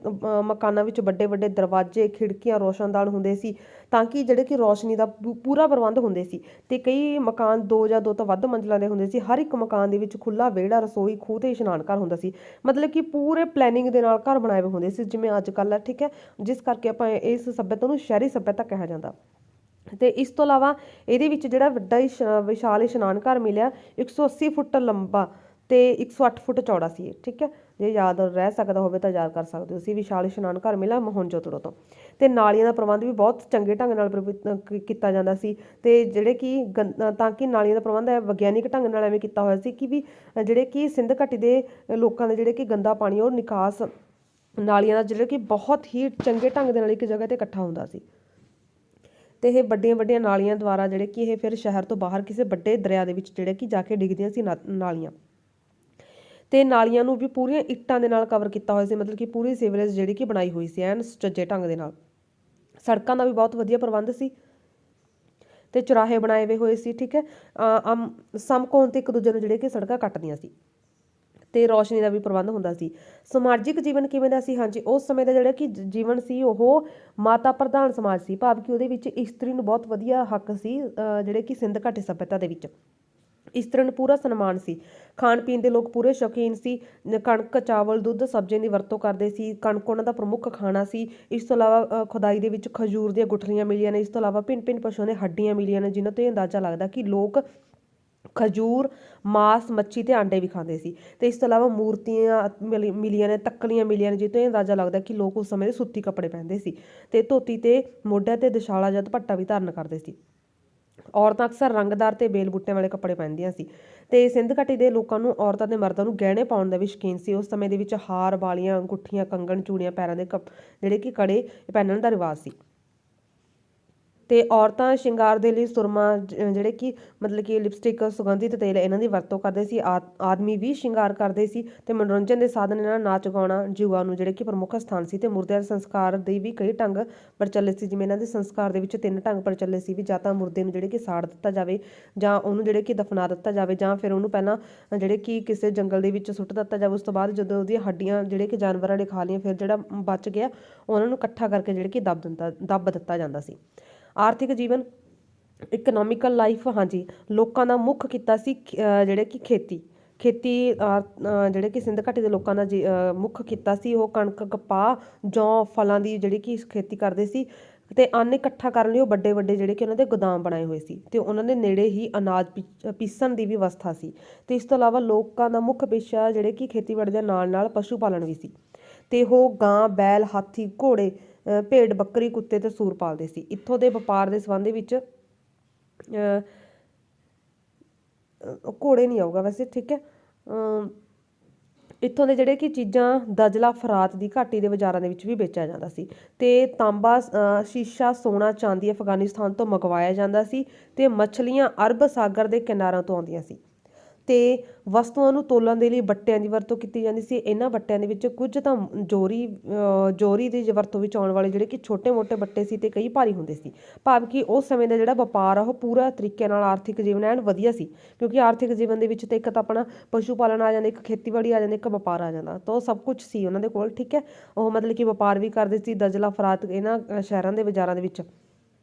ਮਕਾਨਾਂ ਵਿੱਚ ਵੱਡੇ ਦਰਵਾਜ਼ੇ, ਖਿੜਕੀਆਂ, ਰੋਸ਼ਨਦਾਨ ਹੁੰਦੇ ਸੀ, ਤਾਂ ਕਿ ਜਿਹੜੇ ਕਿ ਰੌਸ਼ਨੀ ਦਾ ਪੂਰਾ ਪ੍ਰਬੰਧ ਹੁੰਦੇ ਸੀ। ਤੇ ਕਈ ਮਕਾਨ 2 ਜਾਂ 2 ਤੋਂ ਵੱਧ ਮੰਜ਼ਲਾਂ ਦੇ ਹੁੰਦੇ ਸੀ। ਹਰ ਇੱਕ ਮਕਾਨ ਦੇ ਵਿੱਚ ਖੁੱਲ੍ਹਾ ਵਿਹੜਾ, ਰਸੋਈ, ਖੂਹ ਤੇ ਇਸ਼ਨਾਨ ਘਰ ਹੁੰਦਾ ਸੀ। ਮਤਲਬ ਕਿ ਪੂਰੇ ਪਲੈਨਿੰਗ ਦੇ ਨਾਲ ਘਰ ਬਣਾਏ ਹੋਏ ਹੁੰਦੇ ਸੀ, ਜਿਵੇਂ ਅੱਜ ਕੱਲ੍ਹ ਹੈ, ਠੀਕ ਹੈ। ਜਿਸ ਕਰਕੇ ਆਪਾਂ ਇਸ ਸੱਭਿਅਤਾ ਨੂੰ ਸ਼ਹਿਰੀ ਸੱਭਿਅਤਾ ਕਿਹਾ ਜਾਂਦਾ। ਤੇ ਇਸ ਤੋਂ ਇਲਾਵਾ ਇਹਦੇ ਵਿੱਚ ਜਿਹੜਾ ਵੱਡਾ ਵਿਸ਼ਾਲ ਇਸ਼ਨਾਨ ਘਰ ਮਿਲਿਆ, 180 ਫੁੱਟ ਲੰਬਾ ਤੇ 108 ਫੁੱਟ ਚੌੜਾ ਸੀ ਇਹ, ਠੀਕ ਹੈ। ਜੇ ਯਾਦ ਰਹਿ ਸਕਦਾ ਹੋਵੇ ਤਾਂ ਯਾਦ ਕਰ ਸਕਦੇ ਹੋ। ਅਸੀਂ ਵਿਸ਼ਾਲ ਇਸ਼ਨਾਨ ਘਰ ਮਿਲਿਆ ਮੋਹਨਜੋਦੜੋ ਤੋਂ। ਤੇ ਨਾਲੀਆਂ ਦਾ ਪ੍ਰਬੰਧ ਵੀ ਬਹੁਤ ਚੰਗੇ ਢੰਗ ਨਾਲ ਕੀਤਾ ਜਾਂਦਾ ਸੀ। ਤੇ ਜਿਹੜੇ ਕਿ ਤਾਂ ਕਿ ਨਾਲੀਆਂ ਦਾ ਪ੍ਰਬੰਧ ਹੈ ਵਿਗਿਆਨਿਕ ਢੰਗ ਨਾਲ ਐਵੇਂ ਕੀਤਾ ਹੋਇਆ ਸੀ ਕਿ ਵੀ ਜਿਹੜੇ ਕਿ ਸਿੰਧ ਘਾਟੀ ਦੇ ਲੋਕਾਂ ਦੇ ਜਿਹੜੇ ਕਿ ਗੰਦਾ ਪਾਣੀ, ਉਹ ਨਿਕਾਸ ਨਾਲੀਆਂ ਦਾ ਜਿਹੜੇ ਕਿ ਬਹੁਤ ਹੀ ਚੰਗੇ ਢੰਗ ਦੇ ਨਾਲ ਇੱਕ ਜਗ੍ਹਾ ਤੇ ਇਕੱਠਾ ਹੁੰਦਾ ਸੀ। ਤੇ ਇਹ ਵੱਡੀਆਂ ਨਾਲੀਆਂ ਦੁਆਰਾ ਜਿਹੜੇ ਕਿ ਇਹ ਫਿਰ ਸ਼ਹਿਰ ਤੋਂ ਬਾਹਰ ਕਿਸੇ ਵੱਡੇ ਦਰਿਆ ਦੇ ਵਿੱਚ ਜਿਹੜੇ ਕਿ ਜਾ ਕੇ ਡਿੱਗਦੀਆਂ ਸੀ ਨਾਲੀਆਂ। ਤੇ ਨਾਲੀਆਂ ਨੂੰ ਵੀ ਪੂਰੀਆਂ ਇੱਟਾਂ ਦੇ ਨਾਲ ਕਵਰ ਕੀਤਾ ਹੋਇਆ ਸੀ, ਮਤਲਬ ਕਿ ਪੂਰੀ ਸੀਵਰੇਜ ਜਿਹੜੀ ਕਿ ਬਣਾਈ ਹੋਈ ਸੀ ਐਨ ਸੁਚੱਜੇ ਢੰਗ ਦੇ ਨਾਲ। ਸੜਕਾਂ ਦਾ ਵੀ ਬਹੁਤ ਵਧੀਆ ਪ੍ਰਬੰਧ ਸੀ ਤੇ ਚੁਰਾਹੇ ਬਣਾਏ ਹੋਏ ਸੀ, ਠੀਕ ਹੈ। ਸਮਕੋਣ ਤੇ ਇੱਕ ਦੂਜੇ ਨੂੰ ਜਿਹੜੇ ਕਿ ਸੜਕਾਂ ਕੱਟਦੀਆਂ ਸੀ। ਤੇ ਰੌਸ਼ਨੀ ਦਾ ਵੀ ਪ੍ਰਬੰਧ ਹੁੰਦਾ ਸੀ। ਸਮਾਜਿਕ ਜੀਵਨ ਕਿਵੇਂ ਦਾ ਸੀ? ਹਾਂਜੀ, ਉਸ ਸਮੇਂ ਦਾ ਜਿਹੜਾ ਕਿ ਜੀਵਨ ਸੀ ਉਹ ਮਾਤਾ ਪ੍ਰਧਾਨ ਸਮਾਜ ਸੀ, ਭਾਵ ਕਿ ਉਹਦੇ ਵਿੱਚ ਇਸਤਰੀ ਨੂੰ ਬਹੁਤ ਵਧੀਆ ਹੱਕ ਸੀ। ਜਿਹੜੇ ਕਿ ਸਿੰਧ ਘਾਟੀ ਸੱਭਿਅਤਾ ਦੇ ਵਿੱਚ ਇਸਤਰੀ ਨੂੰ ਪੂਰਾ ਸਨਮਾਨ ਸੀ। ਖਾਣ ਪੀਣ ਦੇ ਲੋਕ ਪੂਰੇ ਸ਼ੌਕੀਨ ਸੀ। ਕਣਕ, ਚਾਵਲ, ਦੁੱਧ, ਸਬਜ਼ੀਆਂ ਦੀ ਵਰਤੋਂ ਕਰਦੇ ਸੀ। ਕਣਕ ਉਹਨਾਂ ਦਾ ਪ੍ਰਮੁੱਖ ਖਾਣਾ ਸੀ। ਇਸ ਤੋਂ ਇਲਾਵਾ ਖੁਦਾਈ ਦੇ ਵਿੱਚ ਖਜੂਰ ਦੀਆਂ ਗੁਠਲੀਆਂ ਮਿਲੀਆਂ ਨੇ। ਇਸ ਤੋਂ ਇਲਾਵਾ ਭਿੰਨ ਪਸ਼ੂਆਂ ਦੀਆਂ ਹੱਡੀਆਂ ਮਿਲੀਆਂ ਨੇ, ਜਿਨ੍ਹਾਂ ਤੋਂ ਇਹ ਅੰਦਾਜ਼ਾ ਲੱਗਦਾ ਕਿ ਲੋਕ ਖਜੂਰ, ਮਾਸ, ਮੱਛੀ ਤੇ ਆਂਡੇ ਵੀ ਖਾਂਦੇ ਸੀ। ਤੇ ਇਸ ਤੋਂ ਇਲਾਵਾ ਮੂਰਤੀਆਂ ਮਿਲੀਆਂ ਨੇ, ਤੱਕਲੀਆਂ ਮਿਲੀਆਂ ਨੇ, ਜਿਸ ਤੋਂ ਇਹ ਅੰਦਾਜ਼ਾ ਲੱਗਦਾ ਕਿ ਲੋਕ ਉਸ ਸਮੇਂ ਦੇ ਸੂਤੀ ਕੱਪੜੇ ਪਹਿਨਦੇ ਸੀ। ਤੇ ਧੋਤੀ ਤੇ ਮੋਢਿਆਂ ਤੇ ਦਿਸ਼ਾਲਾ ਜਾਂ ਦੁਪੱਟਾ ਵੀ ਧਾਰਨ ਕਰਦੇ ਸੀ। ਔਰਤਾਂ ਅਕਸਰ ਰੰਗਦਾਰ ਤੇ ਬੇਲ ਬੂਟਿਆਂ ਵਾਲੇ ਕੱਪੜੇ ਪਹਿਨਦੀਆਂ ਸੀ। ਤੇ ਸਿੰਧ ਘਾਟੀ ਦੇ ਲੋਕਾਂ ਨੂੰ, ਔਰਤਾਂ ਤੇ ਮਰਦਾਂ ਨੂੰ ਗਹਿਣੇ ਪਾਉਣ ਦਾ ਵੀ ਸ਼ੌਕੀਨ ਸੀ। ਉਸ ਸਮੇਂ ਦੇ ਵਿੱਚ ਹਾਰ, ਵਾਲੀਆਂ, ਅੰਗੂਠੀਆਂ, ਕੰਗਣ, ਚੂੜੀਆਂ, ਪੈਰਾਂ ਦੇ ਜਿਹੜੇ ਕਿ ਕੜੇ ਪਹਿਨਣ ਦਾ ਰਿਵਾਜ ਸੀ। ਤੇ ਔਰਤਾਂ ਸ਼ਿੰਗਾਰ ਦੇ ਲਈ ਸੁਰਮਾ, ਜਿਹੜੇ ਕਿ ਮਤਲਬ ਕਿ ਲਿਪਸਟਿਕ, ਸੁਗੰਧਿਤ ਤੇਲ, ਇਹਨਾਂ ਦੀ ਵਰਤੋਂ ਕਰਦੇ ਸੀ। ਆਦਮੀ ਵੀ ਸ਼ਿੰਗਾਰ ਕਰਦੇ ਸੀ। ਤੇ ਮਨੋਰੰਜਨ ਦੇ ਸਾਧਨ ਇਹਨਾਂ ਨਾਚ ਗਾਉਣਾ, ਜੂਆ ਨੂੰ ਜਿਹੜੇ ਕਿ ਪ੍ਰਮੁੱਖ ਸਥਾਨ ਸੀ। ਤੇ ਮੁਰਦਿਆਂ ਦੇ ਸੰਸਕਾਰ ਦੇ ਵੀ ਕਈ ਢੰਗ ਪ੍ਰਚਲਿਤ ਸੀ। ਜਿਵੇਂ ਇਹਨਾਂ ਦੇ ਸੰਸਕਾਰ ਦੇ ਵਿੱਚ 3 ਢੰਗ ਪ੍ਰਚਲਿਤ ਸੀ ਵੀ ਜਾਂ ਤਾਂ ਮੁਰਦੇ ਨੂੰ ਜਿਹੜੇ ਕਿ ਸਾੜ ਦਿੱਤਾ ਜਾਵੇ, ਜਾਂ ਉਹਨੂੰ ਜਿਹੜੇ ਕਿ ਦਫਨਾ ਦਿੱਤਾ ਜਾਵੇ, ਜਾਂ ਫਿਰ ਉਹਨੂੰ ਪਹਿਲਾਂ ਜਿਹੜੇ ਕਿ ਕਿਸੇ ਜੰਗਲ ਦੇ ਵਿੱਚ ਸੁੱਟ ਦਿੱਤਾ ਜਾਵੇ। ਉਸ ਤੋਂ ਬਾਅਦ ਜਦੋਂ ਉਹਦੀਆਂ ਹੱਡੀਆਂ ਜਿਹੜੇ ਕਿ ਜਾਨਵਰਾਂ ਨੇ ਖਾ ਲਈਆਂ, ਫਿਰ ਜਿਹੜਾ ਬਚ ਗਿਆ ਉਹਨਾਂ ਨੂੰ ਇਕੱਠਾ ਕਰਕੇ ਜਿਹੜੇ ਕਿ ਦੱਬ ਦਿੱਤਾ ਜਾਂਦਾ ਸੀ। ਆਰਥਿਕ ਜੀਵਨ, ਇਕਨੋਮਿਕਲ ਲਾਈਫ। ਹਾਂਜੀ, ਲੋਕਾਂ ਦਾ ਮੁੱਖ ਕਿੱਤਾ ਸੀ ਜਿਹੜੇ ਕਿ ਖੇਤੀ। ਜਿਹੜੇ ਕਿ ਸਿੰਧ ਘਾਟੀ ਦੇ ਲੋਕਾਂ ਦਾ ਮੁੱਖ ਕਿੱਤਾ ਸੀ ਉਹ ਕਣਕ, ਕਪਾਹ, ਜੌਂ, ਫਲਾਂ ਦੀ ਜਿਹੜੀ ਕਿ ਖੇਤੀ ਕਰਦੇ ਸੀ। ਤੇ ਅੰਨ ਇਕੱਠਾ ਕਰਨ ਲਈ ਉਹ ਵੱਡੇ ਵੱਡੇ ਜਿਹੜੇ ਕਿ ਉਹਨਾਂ ਦੇ ਗੋਦਾਮ ਬਣਾਏ ਹੋਏ ਸੀ ਤੇ ਉਹਨਾਂ ਦੇ ਨੇੜੇ ਹੀ ਅਨਾਜ ਪੀਸਣ ਦੀ ਵੀ ਵਿਵਸਥਾ ਸੀ। ਤੇ ਇਸ ਤੋਂ ਇਲਾਵਾ ਲੋਕਾਂ ਦਾ ਮੁੱਖ ਪੇਸ਼ਾ ਜਿਹੜੇ ਕਿ ਖੇਤੀਬਾੜੀ ਦੇ ਨਾਲ ਨਾਲ ਪਸ਼ੂ ਪਾਲਣ ਵੀ ਸੀ ਤੇ ਉਹ ਗਾਂ, ਬੈਲ, ਹਾਥੀ, ਘੋੜੇ, ਭੇਡ, ਬੱਕਰੀ, ਕੁੱਤੇ ਤੇ ਸੂਰ ਪਾਲਦੇ ਸੀ। ਇੱਥੋਂ ਦੇ ਵਪਾਰ ਦੇ ਸੰਬੰਧ ਵਿੱਚ ਘੋੜੇ ਨਹੀਂ ਆਊਗਾ ਵੈਸੇ, ਠੀਕ ਹੈ। ਇੱਥੋਂ ਦੇ ਜਿਹੜੇ ਕਿ ਚੀਜ਼ਾਂ ਦਜਲਾ, ਫਰਾਤ ਦੀ ਘਾਟੀ ਦੇ ਬਾਜ਼ਾਰਾਂ ਦੇ ਵਿੱਚ ਵੀ ਵੇਚਿਆ ਜਾਂਦਾ ਸੀ ਤੇ ਤਾਂਬਾ, ਸ਼ੀਸ਼ਾ, ਸੋਨਾ, ਚਾਂਦੀ ਅਫਗਾਨਿਸਤਾਨ ਤੋਂ ਮੰਗਵਾਇਆ ਜਾਂਦਾ ਸੀ ਤੇ ਮੱਛਲੀਆਂ ਅਰਬ ਸਾਗਰ ਦੇ ਕਿਨਾਰਿਆਂ ਤੋਂ ਆਉਂਦੀਆਂ ਸੀ ਤੇ ਵਸਤੂਆਂ ਨੂੰ ਤੋਲਣ ਦੇ ਲਈ ਬੱਟਿਆਂ ਦੀ ਵਰਤੋਂ ਕੀਤੀ ਜਾਂਦੀ ਸੀ। ਇਹਨਾਂ ਬੱਟਿਆਂ ਦੇ ਵਿੱਚ ਕੁਝ ਤਾਂ ਜੋਰੀ ਦੀ ਵਰਤੋਂ ਵਿੱਚ ਆਉਣ ਵਾਲੇ ਜਿਹੜੇ ਕਿ ਛੋਟੇ-ਮੋਟੇ ਬੱਟੇ ਸੀ ਤੇ ਕਈ ਭਾਰੀ ਹੁੰਦੇ ਸੀ। ਭਾਵ ਕਿ ਉਸ ਸਮੇਂ ਦਾ ਜਿਹੜਾ ਵਪਾਰ ਆ ਉਹ ਪੂਰਾ ਤਰੀਕੇ ਨਾਲ ਆਰਥਿਕ ਜੀਵਨ ਐਨ ਵਧੀਆ ਸੀ, ਕਿਉਂਕਿ ਆਰਥਿਕ ਜੀਵਨ ਦੇ ਵਿੱਚ ਤਾਂ ਇੱਕ ਤਾਂ ਆਪਣਾ ਪਸ਼ੂ ਪਾਲਣ ਆ ਜਾਂਦਾ, ਇੱਕ ਖੇਤੀਬਾੜੀ ਆ ਜਾਂਦੀ, ਇੱਕ ਵਪਾਰ ਆ ਜਾਂਦਾ, ਤਾਂ ਉਹ ਸਭ ਕੁਝ ਸੀ ਉਹਨਾਂ ਦੇ ਕੋਲ, ਠੀਕ ਹੈ। ਉਹ ਮਤਲਬ ਕਿ ਵਪਾਰ ਵੀ ਕਰਦੇ ਸੀ ਦਜਲਾ, ਫਰਾਤ ਇਹਨਾਂ ਸ਼ਹਿਰਾਂ ਦੇ ਬਾਜ਼ਾਰਾਂ ਦੇ ਵਿੱਚ,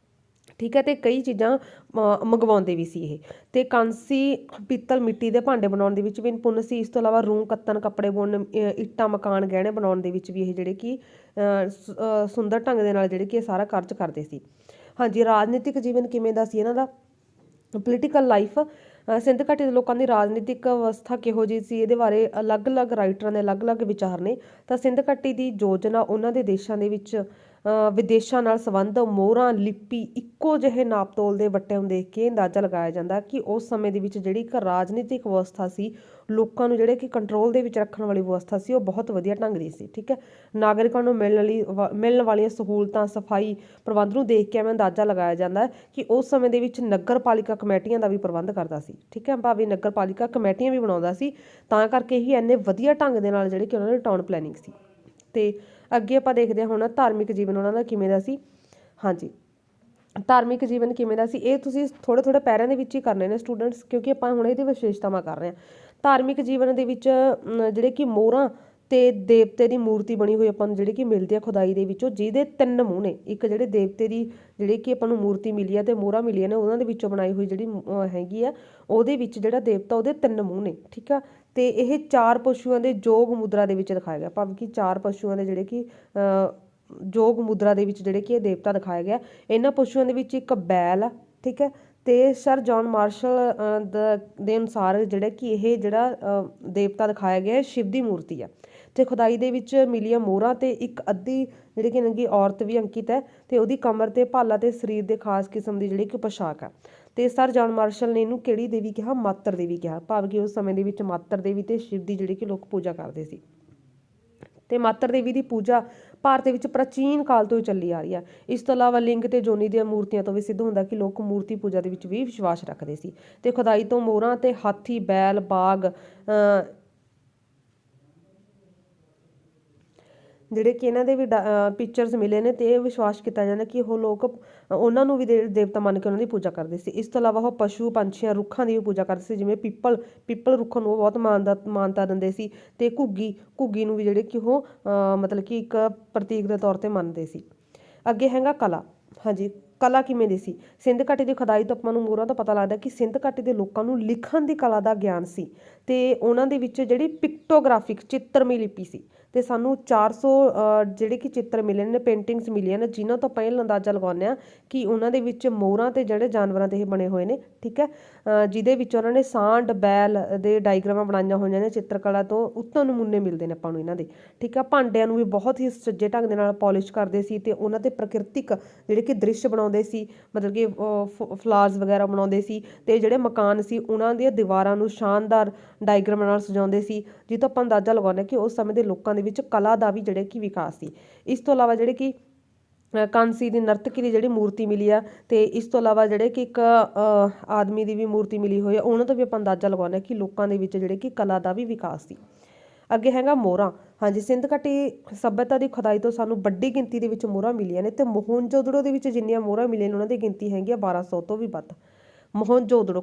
ਠੀਕ ਹੈ। ਤੇ ਕਈ ਚੀਜ਼ਾਂ ਮੰਗਵਾਉਂਦੇ ਵੀ ਸੀ ਇਹ। ਤੇ ਕਾਂਸੀ, ਪਿੱਤਲ, ਮਿੱਟੀ ਦੇ ਭਾਂਡੇ ਬਣਾਉਣ ਦੇ ਵਿੱਚ ਵੀ ਨਿਪੁੰਨ ਸੀ। ਇਸ ਤੋਂ ਇਲਾਵਾ ਰੂੰ ਕੱਤਣ, ਕੱਪੜੇ ਬੁਣਨ, ਇੱਟਾਂ, ਮਕਾਨ, ਗਹਿਣੇ ਬਣਾਉਣ ਦੇ ਵਿੱਚ ਵੀ ਇਹ ਜਿਹੜੇ ਕਿ ਸੁੰਦਰ ਢੰਗ ਦੇ ਨਾਲ ਜਿਹੜੇ ਕਿ ਇਹ ਸਾਰਾ ਕਾਰਜ ਕਰਦੇ ਸੀ। ਹਾਂਜੀ, ਰਾਜਨੀਤਿਕ ਜੀਵਨ ਕਿਵੇਂ ਦਾ ਸੀ ਇਹਨਾਂ ਦਾ? ਪੋਲੀਟੀਕਲ ਲਾਈਫ, ਸਿੰਧ ਘਾਟੀ ਦੇ ਲੋਕਾਂ ਦੀ ਰਾਜਨੀਤਿਕ ਅਵਸਥਾ ਕਿਹੋ ਜਿਹੀ ਸੀ, ਇਹਦੇ ਬਾਰੇ ਅਲੱਗ-ਅਲੱਗ ਰਾਈਟਰਾਂ ਦੇ ਅਲੱਗ-ਅਲੱਗ ਵਿਚਾਰ ਨੇ। ਤਾਂ ਸਿੰਧ ਘਾਟੀ ਦੀ ਯੋਜਨਾ ਉਹਨਾਂ ਦੇ ਦੇਸ਼ਾਂ ਦੇ ਵਿੱਚ ਵਿਦੇਸ਼ਾਂ ਨਾਲ ਸੰਬੰਧ, ਮੋਹਰਾਂ, ਲਿਪੀ, ਇੱਕੋ ਜਿਹੇ ਨਾਪ ਤੋਲ ਦੇ ਵੱਟਿਆਂ ਨੂੰ ਦੇਖ ਕੇ ਅੰਦਾਜ਼ਾ ਲਗਾਇਆ ਜਾਂਦਾ ਕਿ ਉਸ ਸਮੇਂ ਦੇ ਵਿੱਚ ਜਿਹੜੀ ਇੱਕ ਰਾਜਨੀਤਿਕ ਵਿਵਸਥਾ ਸੀ, ਲੋਕਾਂ ਨੂੰ ਜਿਹੜੇ ਕਿ ਕੰਟਰੋਲ ਦੇ ਵਿੱਚ ਰੱਖਣ ਵਾਲੀ ਵਿਵਸਥਾ ਸੀ, ਉਹ ਬਹੁਤ ਵਧੀਆ ਢੰਗ ਦੀ ਸੀ, ਠੀਕ ਹੈ। ਨਾਗਰਿਕਾਂ ਨੂੰ ਮਿਲਣ ਵਾਲੀਆਂ ਸਹੂਲਤਾਂ, ਸਫਾਈ ਪ੍ਰਬੰਧ ਨੂੰ ਦੇਖ ਕੇ ਐਵੇਂ ਅੰਦਾਜ਼ਾ ਲਗਾਇਆ ਜਾਂਦਾ ਕਿ ਉਸ ਸਮੇਂ ਦੇ ਵਿੱਚ ਨਗਰ ਪਾਲਿਕਾ ਕਮੇਟੀਆਂ ਦਾ ਵੀ ਪ੍ਰਬੰਧ ਕਰਦਾ ਸੀ, ਠੀਕ ਹੈ। ਭਾਵੇਂ ਨਗਰ ਪਾਲਿਕਾ ਕਮੇਟੀਆਂ ਵੀ ਬਣਾਉਂਦਾ ਸੀ, ਤਾਂ ਕਰਕੇ ਹੀ ਇੰਨੇ ਵਧੀਆ ਢੰਗ ਦੇ ਨਾਲ ਜਿਹੜੇ ਕਿ ਉਹਨਾਂ ਦੀ ਟਾਊਨ ਪਲੈਨਿੰਗ ਸੀ। ਤੇ ਅੱਗੇ ਆਪਾਂ ਦੇਖਦੇ ਹਾਂ ਹੁਣ ਧਾਰਮਿਕ ਜੀਵਨ ਉਹਨਾਂ ਦਾ ਕਿਵੇਂ ਦਾ ਸੀ। ਹਾਂਜੀ, ਧਾਰਮਿਕ ਜੀਵਨ ਕਿਵੇਂ ਦਾ ਸੀ ਇਹ ਤੁਸੀਂ ਥੋੜ੍ਹੇ ਪੈਰਿਆਂ ਦੇ ਵਿੱਚ ਹੀ ਕਰਨੇ ਨੇ ਸਟੂਡੈਂਟਸ, ਕਿਉਂਕਿ ਆਪਾਂ ਹੁਣ ਇਹਦੀ ਵਿਸ਼ੇਸ਼ਤਾਵਾਂ ਕਰ ਰਹੇ ਹਾਂ। ਧਾਰਮਿਕ ਜੀਵਨ ਦੇ ਵਿੱਚ ਜਿਹੜੇ ਕਿ ਮੋਹਰਾਂ ਤੇ ਦੇਵਤੇ ਦੀ ਮੂਰਤੀ ਬਣੀ ਹੋਈ ਆਪਾਂ ਨੂੰ ਜਿਹੜੀ ਕਿ ਮਿਲਦੀ ਆ ਖੁਦਾਈ ਦੇ ਵਿੱਚੋਂ, ਜਿਹਦੇ 3 ਮੂੰਹ ਨੇ। ਇੱਕ ਜਿਹੜੇ ਦੇਵਤੇ ਦੀ ਜਿਹੜੀ ਕਿ ਆਪਾਂ ਨੂੰ ਮੂਰਤੀ ਮਿਲੀ ਆ ਤੇ ਮੋਹਰਾਂ ਮਿਲੀਆਂ ਨੇ, ਉਹਨਾਂ ਦੇ ਵਿੱਚੋਂ ਬਣਾਈ ਹੋਈ ਜਿਹੜੀ ਹੈਗੀ ਆ, ਉਹਦੇ ਵਿੱਚ ਜਿਹੜਾ ਦੇਵਤਾ ਉਹਦੇ 3 ਮੂੰਹ ਨੇ, ਠੀਕ ਆ। ਤੇ ਇਹ 4 ਪਸ਼ੂਆਂ ਦੇ ਯੋਗ ਮੁਦਰਾ ਦੇ ਵਿੱਚ ਦਿਖਾਇਆ ਗਿਆ, ਭਾਵ ਕਿ 4 ਪਸ਼ੂਆਂ ਦੇ ਜਿਹੜੇ ਕਿ ਯੋਗ ਮੁਦਰਾ ਦੇ ਵਿੱਚ ਜਿਹੜੇ ਕਿ ਇਹ ਦੇਵਤਾ ਦਿਖਾਇਆ ਗਿਆ। ਇਹਨਾਂ ਪਸ਼ੂਆਂ ਦੇ ਵਿੱਚ ਇੱਕ ਬੈਲ ਆ, ਠੀਕ ਹੈ। ਤੇ ਸਰ ਜੌਨ ਮਾਰਸ਼ਲ ਦੇ ਅਨੁਸਾਰ ਜਿਹੜਾ ਕਿ ਇਹ ਜਿਹੜਾ ਦੇਵਤਾ ਦਿਖਾਇਆ ਗਿਆ ਸ਼ਿਵ ਦੀ ਮੂਰਤੀ ਆ। ਤੇ ਖੁਦਾਈ ਦੇ ਵਿੱਚ ਮਿਲੀਆਂ ਮੋਹਰਾਂ ਤੇ ਇੱਕ ਅੱਧੀ ਜਿਹੜੀ ਕਿ ਨੰਗੀ ਔਰਤ ਵੀ ਅੰਕਿਤ ਹੈ ਤੇ ਉਹਦੀ ਕਮਰ ਤੇ ਭਾਲਾ ਤੇ ਸਰੀਰ ਦੇ ਖਾਸ ਕਿਸਮ ਦੀ ਜਿਹੜੀ ਕਿ ਪੋਸ਼ਾਕ ਆ। ਤੇ ਸਰ ਜੌਨ ਮਾਰਸ਼ਲ ਨੇ ਇਹਨੂੰ ਕਿਹੜੀ ਦੇਵੀ ਕਿਹਾ? ਮਾਤਰ ਦੇਵੀ ਕਿਹਾ, ਭਾਵ ਕਿ ਉਸ ਸਮੇਂ ਦੇ ਵਿੱਚ ਮਾਤਰ ਦੇਵੀ ਤੇ ਸ਼ਿਵ ਦੀ ਜਿਹੜੀ ਕਿ ਲੋਕ ਪੂਜਾ ਕਰਦੇ ਸੀ। ਤੇ ਮਾਤਰ ਦੇਵੀ ਦੀ ਪੂਜਾ ਭਾਰਤ ਦੇ ਵਿੱਚ ਪ੍ਰਾਚੀਨ ਕਾਲ ਤੋਂ ਹੀ ਚੱਲੀ ਆ ਰਹੀ ਆ। ਇਸ ਤੋਂ ਇਲਾਵਾ ਲਿੰਗ ਤੇ ਜੋਨੀ ਦੀਆਂ ਮੂਰਤੀਆਂ ਤੋਂ ਵੀ ਸਿੱਧ ਹੁੰਦਾ ਕਿ ਲੋਕ ਮੂਰਤੀ ਪੂਜਾ ਦੇ ਵਿੱਚ ਵੀ ਵਿਸ਼ਵਾਸ ਰੱਖਦੇ ਸੀ। ਤੇ ਖੁਦਾਈ ਤੋਂ ਮੋਹਰਾਂ ਤੇ ਹਾਥੀ, ਬੈਲ, ਬਾਗ ਜਿਹੜੇ ਕਿ ਇਹਨਾਂ ਦੇ ਵੀ ਪਿਕਚਰਸ ਮਿਲੇ ਨੇ ਤੇ ਇਹ ਵਿਸ਼ਵਾਸ ਕੀਤਾ ਜਾਂਦਾ ਕਿ ਉਹ ਲੋਕ ਉਹਨਾਂ ਨੂੰ ਵੀ ਦੇਵਤਾ ਮੰਨ ਕੇ ਉਹਨਾਂ ਦੀ ਪੂਜਾ ਕਰਦੇ ਸੀ। ਇਸ ਤੋਂ ਇਲਾਵਾ ਉਹ ਪਸ਼ੂ, ਪੰਛੀਆਂ, ਰੁੱਖਾਂ ਦੀ ਵੀ ਪੂਜਾ ਕਰਦੇ ਸੀ, ਜਿਵੇਂ ਪਿੱਪਲ ਰੁੱਖ ਨੂੰ ਉਹ ਬਹੁਤ ਮਾਨਤਾ ਦਿੰਦੇ ਸੀ ਤੇ ਘੁੱਗੀ ਨੂੰ ਵੀ ਜਿਹੜੇ ਕਿ ਉਹ ਮਤਲਬ ਕਿ ਇੱਕ ਪ੍ਰਤੀਕ ਦੇ ਤੌਰ ਤੇ ਮੰਨਦੇ ਸੀ। ਅੱਗੇ ਹੈਗਾ ਕਲਾ। ਹਾਂਜੀ, ਕਲਾ ਕਿਵੇਂ ਦੀ ਸੀ? ਸਿੰਧ ਘਾਟੀ ਦੀ ਖੁਦਾਈ ਤੋਂ ਆਪਾਂ ਨੂੰ ਮੋਹਰਾਂ ਤੋਂ ਪਤਾ ਲੱਗਦਾ ਕਿ ਸਿੰਧ ਘਾਟੀ ਦੇ ਲੋਕਾਂ ਨੂੰ ਲਿਖਣ ਦੀ ਕਲਾ ਦਾ ਗਿਆਨ ਸੀ ਤੇ ਉਹਨਾਂ ਦੇ ਵਿੱਚ ਜਿਹੜੀ ਪਿਕਟੋਗ੍ਰਾਫਿਕ ਚਿੱਤਰਮਈ ਲਿਪੀ ਸੀ। ਤੇ ਸਾਨੂੰ 400 ਜਿਹੜੇ ਕਿ ਚਿੱਤਰ ਮਿਲੇ ਨੇ, ਪੇਂਟਿੰਗਸ ਮਿਲੀਆਂ ਨੇ, ਜਿਨ੍ਹਾਂ ਤੋਂ ਆਪਾਂ ਇਹ ਅੰਦਾਜ਼ਾ ਲਗਾਉਂਦੇ ਹਾਂ ਕਿ ਉਹਨਾਂ ਦੇ ਵਿੱਚ ਮੋਹਰਾਂ ਤੇ ਜਿਹੜੇ ਜਾਨਵਰਾਂ ਦੇ ਇਹ ਬਣੇ ਹੋਏ ਨੇ, ਠੀਕ ਹੈ। ਜਿਹਦੇ ਵਿੱਚ ਉਹਨਾਂ ਨੇ ਸਾਂਡ, ਬੈਲ ਦੇ ਡਾਇਗਰਾਮਾਂ ਬਣਾਈਆਂ ਹੋਈਆਂ ਨੇ ਚਿੱਤਰਕਲਾ ਤੋਂ, ਉੱਤੋਂ ਨਮੂਨੇ ਮਿਲਦੇ ਨੇ ਆਪਾਂ ਨੂੰ ਇਹਨਾਂ ਦੇ, ਠੀਕ ਆ। ਭਾਂਡਿਆਂ ਨੂੰ ਵੀ ਬਹੁਤ ਹੀ ਸੁਚੱਜੇ ਢੰਗ ਦੇ ਨਾਲ ਪੋਲਿਸ਼ ਕਰਦੇ ਸੀ ਤੇ ਉਹਨਾਂ ਤੇ ਪ੍ਰਕਿਰਤਿਕ ਜਿਹੜੇ ਕਿ ਦ੍ਰਿਸ਼ ਬਣਾਉਂਦੇ ਸੀ, ਮਤਲਬ ਕਿ ਫਲਾਰਸ ਵਗੈਰਾ ਬਣਾਉਂਦੇ ਸੀ। ਤੇ ਜਿਹੜੇ ਮਕਾਨ ਸੀ ਉਹਨਾਂ ਦੀਆਂ ਦੀਵਾਰਾਂ ਨੂੰ ਸ਼ਾਨਦਾਰ ਡਾਇਗਰਾਮਾਂ ਨਾਲ ਸਜਾਉਂਦੇ ਸੀ, ਜਿਹ ਤੋਂ ਆਪਾਂ ਅੰਦਾਜ਼ਾ ਲਗਾਉਂਦੇ ਹਾਂ ਕਿ ਉਸ ਸਮੇਂ ਦੇ ਲੋਕਾਂ ਦੇ ਵਿੱਚ ਕਲਾ ਦਾ ਵੀ ਜਿਹੜੇ ਕਿ ਵਿਕਾਸ ਸੀ। ਇਸ ਤੋਂ ਇਲਾਵਾ ਜਿਹੜੇ ਕਿ ਕਾਂਸੀ ਦੀ ਨਰਤਕੀ ਦੀ ਜਿਹੜੀ ਮੂਰਤੀ ਮਿਲੀ ਆ ਤੇ ਇਸ ਤੋਂ ਇਲਾਵਾ ਜਿਹੜੇ ਕਿ ਇੱਕ ਆਦਮੀ ਦੀ ਵੀ ਮੂਰਤੀ ਮਿਲੀ ਹੋਈ ਆ, ਉਹਨਾਂ ਤੋਂ ਵੀ ਆਪਾਂ ਅੰਦਾਜ਼ਾ ਲਗਾਉਂਦੇ ਹਾਂ ਕਿ ਲੋਕਾਂ ਦੇ ਵਿੱਚ ਜਿਹੜੇ ਕਿ ਕਲਾ ਦਾ ਵੀ ਵਿਕਾਸ ਸੀ। ਅੱਗੇ ਹੈਗਾ ਮੋਹਰਾਂ। ਹਾਂਜੀ, ਸਿੰਧ ਘਾਟੀ ਸੱਭਿਅਤਾ ਦੀ ਖੁਦਾਈ ਤੋਂ ਸਾਨੂੰ ਵੱਡੀ ਗਿਣਤੀ ਦੇ ਵਿੱਚ ਮੋਹਰਾਂ ਮਿਲੀਆਂ ਨੇ ਤੇ ਮੋਹਨਜੋਦੜੋ ਦੇ ਵਿੱਚ ਜਿੰਨੀਆਂ ਮੋਹਰਾਂ ਮਿਲੀਆਂ ਨੇ ਉਹਨਾਂ ਦੀ ਗਿਣਤੀ ਹੈਗੀ ਆ 1200 ਤੋਂ ਵੀ ਵੱਧ।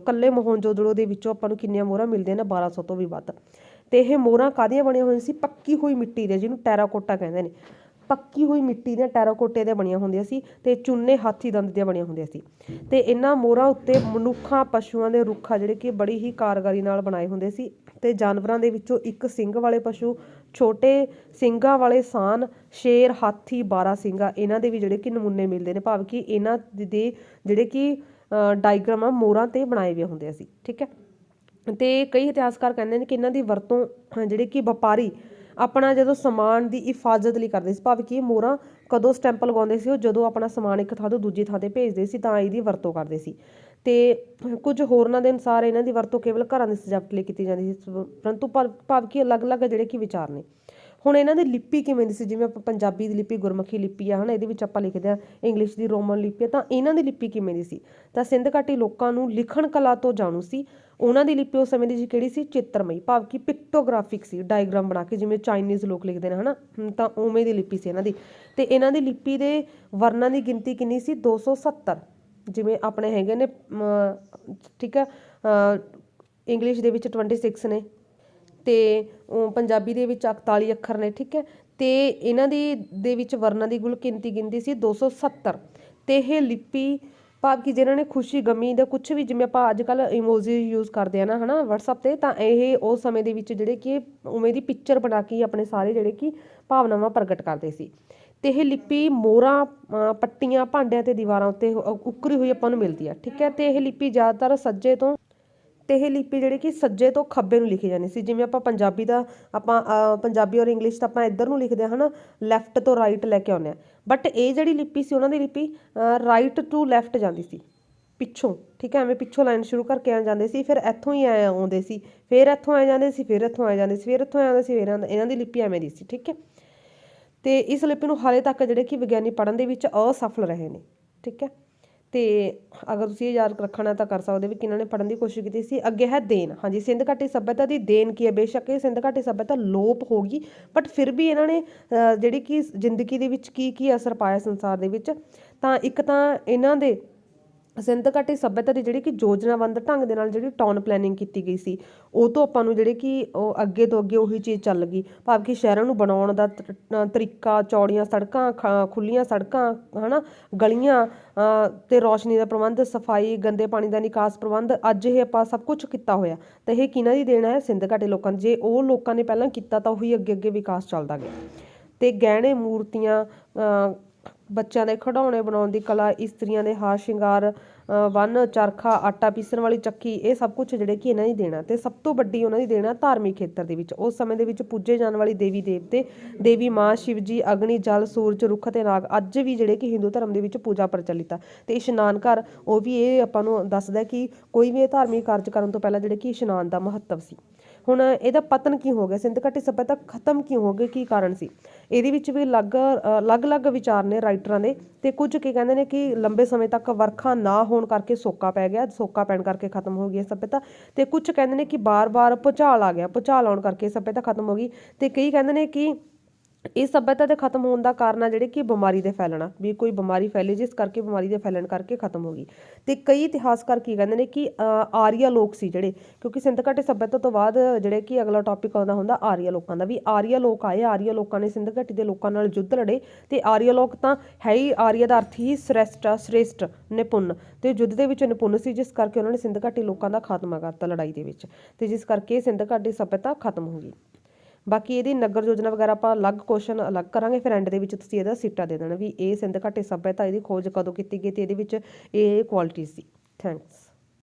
ਕੱਲੇ ਮੋਹਨਜੋਦੜੋ ਦੇ ਵਿੱਚੋਂ ਆਪਾਂ ਨੂੰ ਕਿੰਨੀਆਂ ਮੋਹਰਾਂ ਮਿਲਦੀਆਂ ਨੇ? 1200 ਤੋਂ ਵੀ ਵੱਧ। ਤੇ ਇਹ ਮੋਹਰਾਂ ਕਾਹਦੀਆਂ ਬਣੀਆਂ ਹੋਈਆਂ ਸੀ? ਪੱਕੀ ਹੋਈ ਮਿੱਟੀ ਦੇ, ਜਿਹਨੂੰ ਟੈਰਾਕੋਟਾ ਕਹਿੰਦੇ ਨੇ। ਪੱਕੀ ਹੋਈ ਮਿੱਟੀ ਦੀਆਂ ਟੈਰਾਕੋਟੇ ਦੀਆਂ ਬਣੀਆਂ ਹੁੰਦੀਆਂ ਸੀ ਤੇ ਚੂਨੇ ਹਾਥੀ ਦੰਦ ਦੀਆਂ ਬਣੀਆਂ ਹੁੰਦੀਆਂ ਸੀ। ਤੇ ਇਹਨਾਂ ਮੋਹਰਾਂ ਉੱਤੇ ਮਨੁੱਖਾਂ, ਪਸ਼ੂਆਂ ਦੇ ਰੁੱਖਾਂ ਜਿਹੜੇ ਕਿ ਬੜੀ ਹੀ ਕਾਰਗਰੀ ਨਾਲ ਬਣਾਏ ਹੁੰਦੇ ਸੀ ਤੇ ਜਾਨਵਰਾਂ ਦੇ ਵਿੱਚੋਂ ਇੱਕ ਸਿੰਗ ਵਾਲੇ ਪਸ਼ੂ, ਛੋਟੇ ਸਿੰਗਾਂ ਵਾਲੇ ਸਾਨ, ਸ਼ੇਰ, ਹਾਥੀ, ਬਾਰਾਸਿੰਗਾ, ਇਹਨਾਂ ਦੇ ਵੀ ਜਿਹੜੇ ਕਿ ਨਮੂਨੇ ਮਿਲਦੇ ਨੇ। ਭਾਵ ਕਿ ਇਹਨਾਂ ਦੇ ਜਿਹੜੇ ਕਿ ਡਾਇਗਰਾਮ ਆ ਮੋਹਰਾਂ ਤੇ ਬਣਾਏ ਹੋਏ ਹੁੰਦੇ ਸੀ। ਠੀਕ ਹੈ, ਤੇ ਕਈ ਇਤਿਹਾਸਕਾਰ ਕਹਿੰਦੇ ਨੇ ਕਿ ਇਹਨਾਂ ਦੀ ਵਰਤੋਂ ਜਿਹੜੇ ਕਿ ਵਪਾਰੀ ਆਪਣਾ ਜਦੋਂ ਸਮਾਨ ਦੀ ਹਿਫਾਜ਼ਤ ਲਈ ਕਰਦੇ ਸੀ। ਭਾਵ ਕਿ ਮੋਹਰਾਂ ਕਦੋਂ ਸਟੈਂਪ ਲਗਾਉਂਦੇ ਸੀ, ਉਹ ਜਦੋਂ ਆਪਣਾ ਸਮਾਨ ਇੱਕ ਥਾਂ ਤੋਂ ਦੂਜੀ ਥਾਂ ਤੇ ਭੇਜਦੇ ਸੀ ਤਾਂ ਇਹਦੀ ਵਰਤੋਂ ਕਰਦੇ ਸੀ। ਤੇ ਕੁਝ ਹੋਰਨਾਂ ਦੇ ਅਨੁਸਾਰ ਇਹਨਾਂ ਦੀ ਵਰਤੋਂ ਕੇਵਲ ਘਰਾਂ ਦੀ ਸਜਾਵਟ ਲਈ ਕੀਤੀ ਜਾਂਦੀ ਸੀ, ਪਰੰਤੂ ਭਾਵ ਕਿ ਅਲੱਗ-ਅਲੱਗ ਜਿਹੜੇ ਕਿ ਵਿਚਾਰ ਨੇ। ਹੁਣ ਇਹਨਾਂ ਦੀ ਲਿਪੀ ਕਿਵੇਂ ਦੀ ਸੀ? ਜਿਵੇਂ ਆਪਾਂ ਪੰਜਾਬੀ ਦੀ ਲਿਪੀ ਗੁਰਮੁਖੀ ਲਿਪੀ ਆ, ਹੈ ਨਾ, ਇਹਦੇ ਵਿੱਚ ਆਪਾਂ ਲਿਖਦੇ ਹਾਂ। ਇੰਗਲਿਸ਼ ਦੀ ਰੋਮਨ ਲਿਪੀ ਆ, ਤਾਂ ਇਹਨਾਂ ਦੀ ਲਿਪੀ ਕਿਵੇਂ ਦੀ ਸੀ? ਤਾਂ ਸਿੰਧ ਘਾਟੀ ਲੋਕਾਂ ਨੂੰ ਲਿਖਣ ਕਲਾ ਤੋਂ ਜਾਣੂ ਸੀ। ਉਹਨਾਂ ਦੀ ਲਿਪੀ ਉਸ ਸਮੇਂ ਦੀ ਕਿਹੜੀ ਸੀ? ਚਿੱਤਰਮਈ, ਭਾਵ ਕਿ ਪਿਕਟੋਗ੍ਰਾਫਿਕ ਸੀ, ਡਾਇਗਰਾਮ ਬਣਾ ਕੇ, ਜਿਵੇਂ ਚਾਈਨੀਜ਼ ਲੋਕ ਲਿਖਦੇ ਨੇ, ਹੈ ਨਾ, ਤਾਂ ਉਵੇਂ ਦੀ ਲਿਪੀ ਸੀ ਇਹਨਾਂ ਦੀ। ਤੇ ਇਹਨਾਂ ਦੀ ਲਿਪੀ ਦੇ ਵਰਨਾਂ ਦੀ ਗਿਣਤੀ ਕਿੰਨੀ ਸੀ? 270। ਜਿਵੇਂ ਆਪਣੇ ਹੈਗੇ ਨੇ, ਠੀਕ ਹੈ, ਇੰਗਲਿਸ਼ ਦੇ ਵਿੱਚ 26 ਨੇ, ਤੇ ਪੰਜਾਬੀ ਦੇ ਵਿੱਚ 41 ਅੱਖਰ ਨੇ। ਠੀਕ ਹੈ, ਤੇ ਇਹਨਾਂ ਦੇ ਵਿੱਚ ਵਰਨਾਂ ਦੀ ਕੁੱਲ ਗਿਣਤੀ ਸੀ 270। ਤੇ ਇਹ ਲਿਪੀ ਭਾਵ ਕਿ ਜਿਹਨਾਂ ਨੇ ਖੁਸ਼ੀ ਗਮੀ ਦਾ ਕੁਛ ਵੀ, ਜਿਵੇਂ ਆਪਾਂ ਅੱਜ ਕੱਲ੍ਹ ਇਮੋਜੀ ਯੂਜ਼ ਕਰਦੇ ਆ ਨਾ, ਹੈ ਨਾ, ਵਟਸਐਪ 'ਤੇ, ਤਾਂ ਇਹ ਉਸ ਸਮੇਂ ਦੇ ਵਿੱਚ ਜਿਹੜੇ ਕਿ ਉਵੇਂ ਦੀ ਪਿਕਚਰ ਬਣਾ ਕੇ ਆਪਣੇ ਸਾਰੇ ਜਿਹੜੇ ਕਿ ਭਾਵਨਾਵਾਂ ਪ੍ਰਗਟ ਕਰਦੇ ਸੀ। ਤੇ ਇਹ ਲਿਪੀ ਮੋਹਰਾਂ, ਪੱਟੀਆਂ, ਭਾਂਡਿਆਂ ਤੇ ਦੀਵਾਰਾਂ ਉੱਤੇ ਉਕਰੀ ਹੋਈ ਆਪਾਂ ਨੂੰ ਮਿਲਦੀ ਆ। ਠੀਕ ਹੈ, ਤੇ ਇਹ ਲਿਪੀ ਜ਼ਿਆਦਾਤਰ ਇਹ ਲਿਪੀ ਜਿਹੜੀ ਕਿ ਸੱਜੇ ਤੋਂ ਖੱਬੇ ਨੂੰ ਲਿਖੀ ਜਾਂਦੀ ਸੀ। ਜਿਵੇਂ ਆਪਾਂ ਪੰਜਾਬੀ ਦਾ ਪੰਜਾਬੀ ਔਰ ਇੰਗਲਿਸ਼ ਤਾਂ ਆਪਾਂ ਇੱਧਰ ਨੂੰ ਲਿਖਦੇ ਹਾਂ, ਹੈ ਨਾ, ਲੈਫਟ ਤੋਂ ਰਾਈਟ ਲੈ ਕੇ ਆਉਂਦੇ ਹਾਂ। ਬਟ ਇਹ ਜਿਹੜੀ ਲਿਪੀ ਸੀ, ਉਹਨਾਂ ਦੀ ਲਿਪੀ ਰਾਈਟ ਟੂ ਲੈਫਟ ਜਾਂਦੀ ਸੀ, ਪਿੱਛੋਂ। ਠੀਕ ਹੈ, ਐਵੇਂ ਪਿੱਛੋਂ ਲਾਈਨ ਸ਼ੁਰੂ ਕਰਕੇ ਆ ਜਾਂਦੇ ਸੀ, ਫਿਰ ਇੱਥੋਂ ਹੀ ਆਏ ਆਉਂਦੇ ਸੀ, ਫਿਰ ਇੱਥੋਂ ਆ ਜਾਂਦੇ ਸੀ, ਫਿਰ ਇੱਥੋਂ ਆ ਜਾਂਦੇ ਸੀ, ਫਿਰ ਇੱਥੋਂ ਆ ਜਾਂਦੇ ਸੀ, ਫਿਰ ਇਹਨਾਂ ਦੀ ਲਿਪੀ ਐਵੇਂ ਦੀ ਸੀ। ਠੀਕ ਹੈ, ਤੇ ਇਸ ਲਿਪੀ ਨੂੰ ਹਾਲੇ ਤੱਕ ਜਿਹੜੇ ਕਿ ਵਿਗਿਆਨੀ ਪੜ੍ਹਨ ਦੇ ਵਿੱਚ ਅਸਫਲ ਰਹੇ ਨੇ। ਠੀਕ ਹੈ, ਤੇ ਅਗਰ ਤੁਸੀਂ ਇਹ ਯਾਦ ਰੱਖਣਾ ਤਾਂ ਕਰ ਸਕਦੇ ਵੀ ਕਿਹਨਾਂ ਨੇ ਪੜ੍ਹਨ ਦੀ ਕੋਸ਼ਿਸ਼ ਕੀਤੀ ਸੀ। ਅੱਗੇ ਹੈ ਦੇਣ। ਹਾਂਜੀ, ਸਿੰਧ ਘਾਟੀ ਸੱਭਿਅਤਾ ਦੀ ਦੇਣ ਕੀ ਹੈ? ਬੇਸ਼ੱਕ ਇਹ ਸਿੰਧ ਘਾਟੀ ਸੱਭਿਅਤਾ ਲੋਪ ਹੋ ਗਈ, ਬਟ ਫਿਰ ਵੀ ਇਹਨਾਂ ਨੇ ਜਿਹੜੀ ਕਿ ਜ਼ਿੰਦਗੀ ਦੇ ਵਿੱਚ ਕੀ ਅਸਰ ਪਾਇਆ ਸੰਸਾਰ ਦੇ ਵਿੱਚ। ਤਾਂ ਇੱਕ ਤਾਂ ਇਹਨਾਂ ਦੇ ਸਿੰਧ ਘਾਟੀ ਸੱਭਿਅਤਾ ਦੀ ਜਿਹੜੀ ਕਿ ਯੋਜਨਾਬੰਦ ਢੰਗ ਦੇ ਨਾਲ ਜਿਹੜੀ ਟਾਊਨ ਪਲੈਨਿੰਗ ਕੀਤੀ ਗਈ ਸੀ, ਉਹ ਤੋਂ ਆਪਾਂ ਨੂੰ ਜਿਹੜੇ ਕਿ ਉਹ ਅੱਗੇ ਤੋਂ ਅੱਗੇ ਉਹੀ ਚੀਜ਼ ਚੱਲ ਗਈ। ਭਾਵ ਕਿ ਸ਼ਹਿਰਾਂ ਨੂੰ ਬਣਾਉਣ ਦਾ ਤਰੀਕਾ, ਚੌੜੀਆਂ ਸੜਕਾਂ, ਖੁੱਲ੍ਹੀਆਂ ਸੜਕਾਂ, ਹੈ ਨਾ, ਗਲੀਆਂ, ਤੇ ਰੌਸ਼ਨੀ ਦਾ ਪ੍ਰਬੰਧ, ਸਫਾਈ, ਗੰਦੇ ਪਾਣੀ ਦਾ ਨਿਕਾਸ ਪ੍ਰਬੰਧ, ਅੱਜ ਇਹ ਆਪਾਂ ਸਭ ਕੁਝ ਕੀਤਾ ਹੋਇਆ। ਤਾਂ ਇਹ ਕਿਹਨਾਂ ਦੀ ਦੇਣ ਹੈ? ਸਿੰਧ ਘਾਟੀ ਲੋਕਾਂ ਦੀ। ਜੇ ਉਹ ਲੋਕਾਂ ਨੇ ਪਹਿਲਾਂ ਕੀਤਾ ਤਾਂ ਉਹੀ ਅੱਗੇ ਵਿਕਾਸ ਚੱਲਦਾ ਗਿਆ। ਤੇ ਗਹਿਣੇ, ਮੂਰਤੀਆਂ, ਬੱਚਿਆਂ ਦੇ ਖਿਡੌਣੇ ਬਣਾਉਣ ਦੀ ਕਲਾ, ਇਸਤਰੀਆਂ ਦੇ ਹਾਰ ਸ਼ਿੰਗਾਰ, ਬੰਨ, ਚਰਖਾ, ਆਟਾ ਪੀਸਣ ਵਾਲੀ ਚੱਕੀ, ਇਹ ਸਭ ਕੁਝ ਜਿਹੜੇ ਕਿ ਇਹਨਾਂ ਦੀ ਦੇਣਾ। ਤੇ ਸਭ ਤੋਂ ਵੱਡੀ ਉਹਨਾਂ ਦੀ ਦੇਣਾ ਧਾਰਮਿਕ ਖੇਤਰ ਦੇ ਵਿੱਚ। ਉਸ ਸਮੇਂ ਦੇ ਵਿੱਚ ਪੂਜੇ ਜਾਣ ਵਾਲੀ ਦੇਵੀ ਦੇਵਤੇ, ਦੇਵੀ ਮਾਂ, ਸ਼ਿਵਜੀ, ਅਗਨੀ, ਜਲ, ਸੂਰਜ, ਰੁੱਖ ਤੇ ਨਾਗ, ਅੱਜ ਵੀ ਜਿਹੜੇ ਕਿ ਹਿੰਦੂ ਧਰਮ ਦੇ ਵਿੱਚ ਪੂਜਾ ਪ੍ਰਚਲਿਤ ਆ। ਤੇ ਇਸ਼ਨਾਨ ਘਰ, ਉਹ ਵੀ ਇਹ ਆਪਾਂ ਨੂੰ ਦੱਸਦਾ ਕਿ ਕੋਈ ਵੀ ਇਹ ਧਾਰਮਿਕ ਕਾਰਜ ਕਰਨ ਤੋਂ ਪਹਿਲਾਂ ਜਿਹੜੇ ਕਿ ਇਸ਼ਨਾਨ ਦਾ ਮਹੱਤਵ ਸੀ। ਹੁਣ ਇਹਦਾ ਪਤਨ ਕਿਉਂ ਹੋ ਗਿਆ? ਸਿੰਧ ਘਾਟੀ ਸੱਭਿਅਤਾ ਖਤਮ ਕਿਉਂ ਹੋ ਗਈ? ਕੀ ਕਾਰਨ ਸੀ? ਇਹਦੇ ਵਿੱਚ ਵੀ ਅਲੱਗ-ਅਲੱਗ ਵਿਚਾਰ ਨੇ ਰਾਈਟਰਾਂ ਦੇ। ਤੇ ਕੁਝ ਕੀ ਕਹਿੰਦੇ ਨੇ ਕਿ ਲੰਬੇ ਸਮੇਂ ਤੱਕ ਵਰਖਾ ਨਾ ਹੋਣ ਕਰਕੇ ਸੋਕਾ ਪੈ ਗਿਆ, ਸੋਕਾ ਪੈਣ ਕਰਕੇ ਖਤਮ ਹੋ ਗਈ ਸੱਭਿਅਤਾ। ਤੇ ਕੁਝ ਕਹਿੰਦੇ ਨੇ ਕਿ ਬਾਰ-ਬਾਰ ਭੂਚਾਲ ਆ ਗਿਆ, ਭੂਚਾਲ ਆਉਣ ਕਰਕੇ ਸੱਭਿਅਤਾ ਖਤਮ ਹੋ ਗਈ। ਤੇ ਕਈ ਕਹਿੰਦੇ ਨੇ ਕਿ ਇਸ ਸੱਭਿਅਤਾ ਦੇ ਖਤਮ ਹੋਣ ਦਾ ਕਾਰਨ ਆ ਜਿਹੜੇ ਕਿ ਬਿਮਾਰੀ ਦੇ ਫੈਲਣਾ, ਵੀ ਕੋਈ ਬਿਮਾਰੀ ਫੈਲੀ ਜਿਸ ਕਰਕੇ ਬਿਮਾਰੀ ਦੇ ਫੈਲਣ ਕਰਕੇ ਖਤਮ ਹੋ ਗਈ। ਤੇ ਕਈ ਇਤਿਹਾਸਕਾਰ ਕੀ ਕਹਿੰਦੇ ਨੇ ਕਿ ਆਰੀਆ ਲੋਕ ਸੀ ਜਿਹੜੇ, ਕਿਉਂਕਿ ਸਿੰਧ ਘਾਟੀ ਸੱਭਿਅਤਾ ਤੋਂ ਬਾਅਦ ਜਿਹੜੇ ਕਿ ਅਗਲਾ ਟੌਪਿਕ ਆਉਂਦਾ ਹੁੰਦਾ ਆਰੀਆ ਲੋਕਾਂ ਦਾ, ਵੀ ਆਰੀਆ ਲੋਕ ਆਏ, ਆਰੀਆ ਲੋਕਾਂ ਨੇ ਸਿੰਧ ਘਾਟੀ ਦੇ ਲੋਕਾਂ ਨਾਲ ਯੁੱਧ ਲੜੇ। ਤੇ ਆਰੀਆ ਲੋਕ ਤਾਂ ਹੈ ਹੀ, ਆਰੀਆ ਦਾ ਅਰਥ ਹੀ ਸ੍ਰੇਸ਼ਟ, ਨਿਪੁੰਨ, ਤੇ ਯੁੱਧ ਦੇ ਵਿੱਚ ਨਿਪੁੰਨ ਸੀ, ਜਿਸ ਕਰਕੇ ਉਹਨਾਂ ਨੇ ਸਿੰਧ ਘਾਟੀ ਲੋਕਾਂ ਦਾ ਖਾਤਮਾ ਕਰਤਾ ਲੜਾਈ ਦੇ ਵਿੱਚ, ਤੇ ਜਿਸ ਕਰਕੇ ਸਿੰਧ ਘਾਟੀ ਸੱਭਿਅਤਾ ਖਤਮ ਹੋ ਗਈ। ਬਾਕੀ ਇਹਦੀ ਨਗਰ ਯੋਜਨਾ ਵਗੈਰਾ ਆਪਾਂ ਅਲੱਗ ਕੁਐਸਚਨ ਅਲੱਗ ਕਰਾਂਗੇ, ਫਿਰ ਐਂਡ ਦੇ ਵਿੱਚ ਤੁਸੀਂ ਇਹਦਾ ਸਿੱਟਾ ਦੇ ਦੇਣਾ ਵੀ ਇਹ ਸਿੰਧ ਘਾਟੀ ਸੱਭਿਅਤਾ, ਇਹਦੀ ਖੋਜ ਕਦੋਂ ਕੀਤੀ ਗਈ ਤੇ ਇਹਦੇ ਵਿੱਚ ਇਹ ਕੁਆਲਿਟੀਜ਼ ਸੀ। ਥੈਂਕਸ।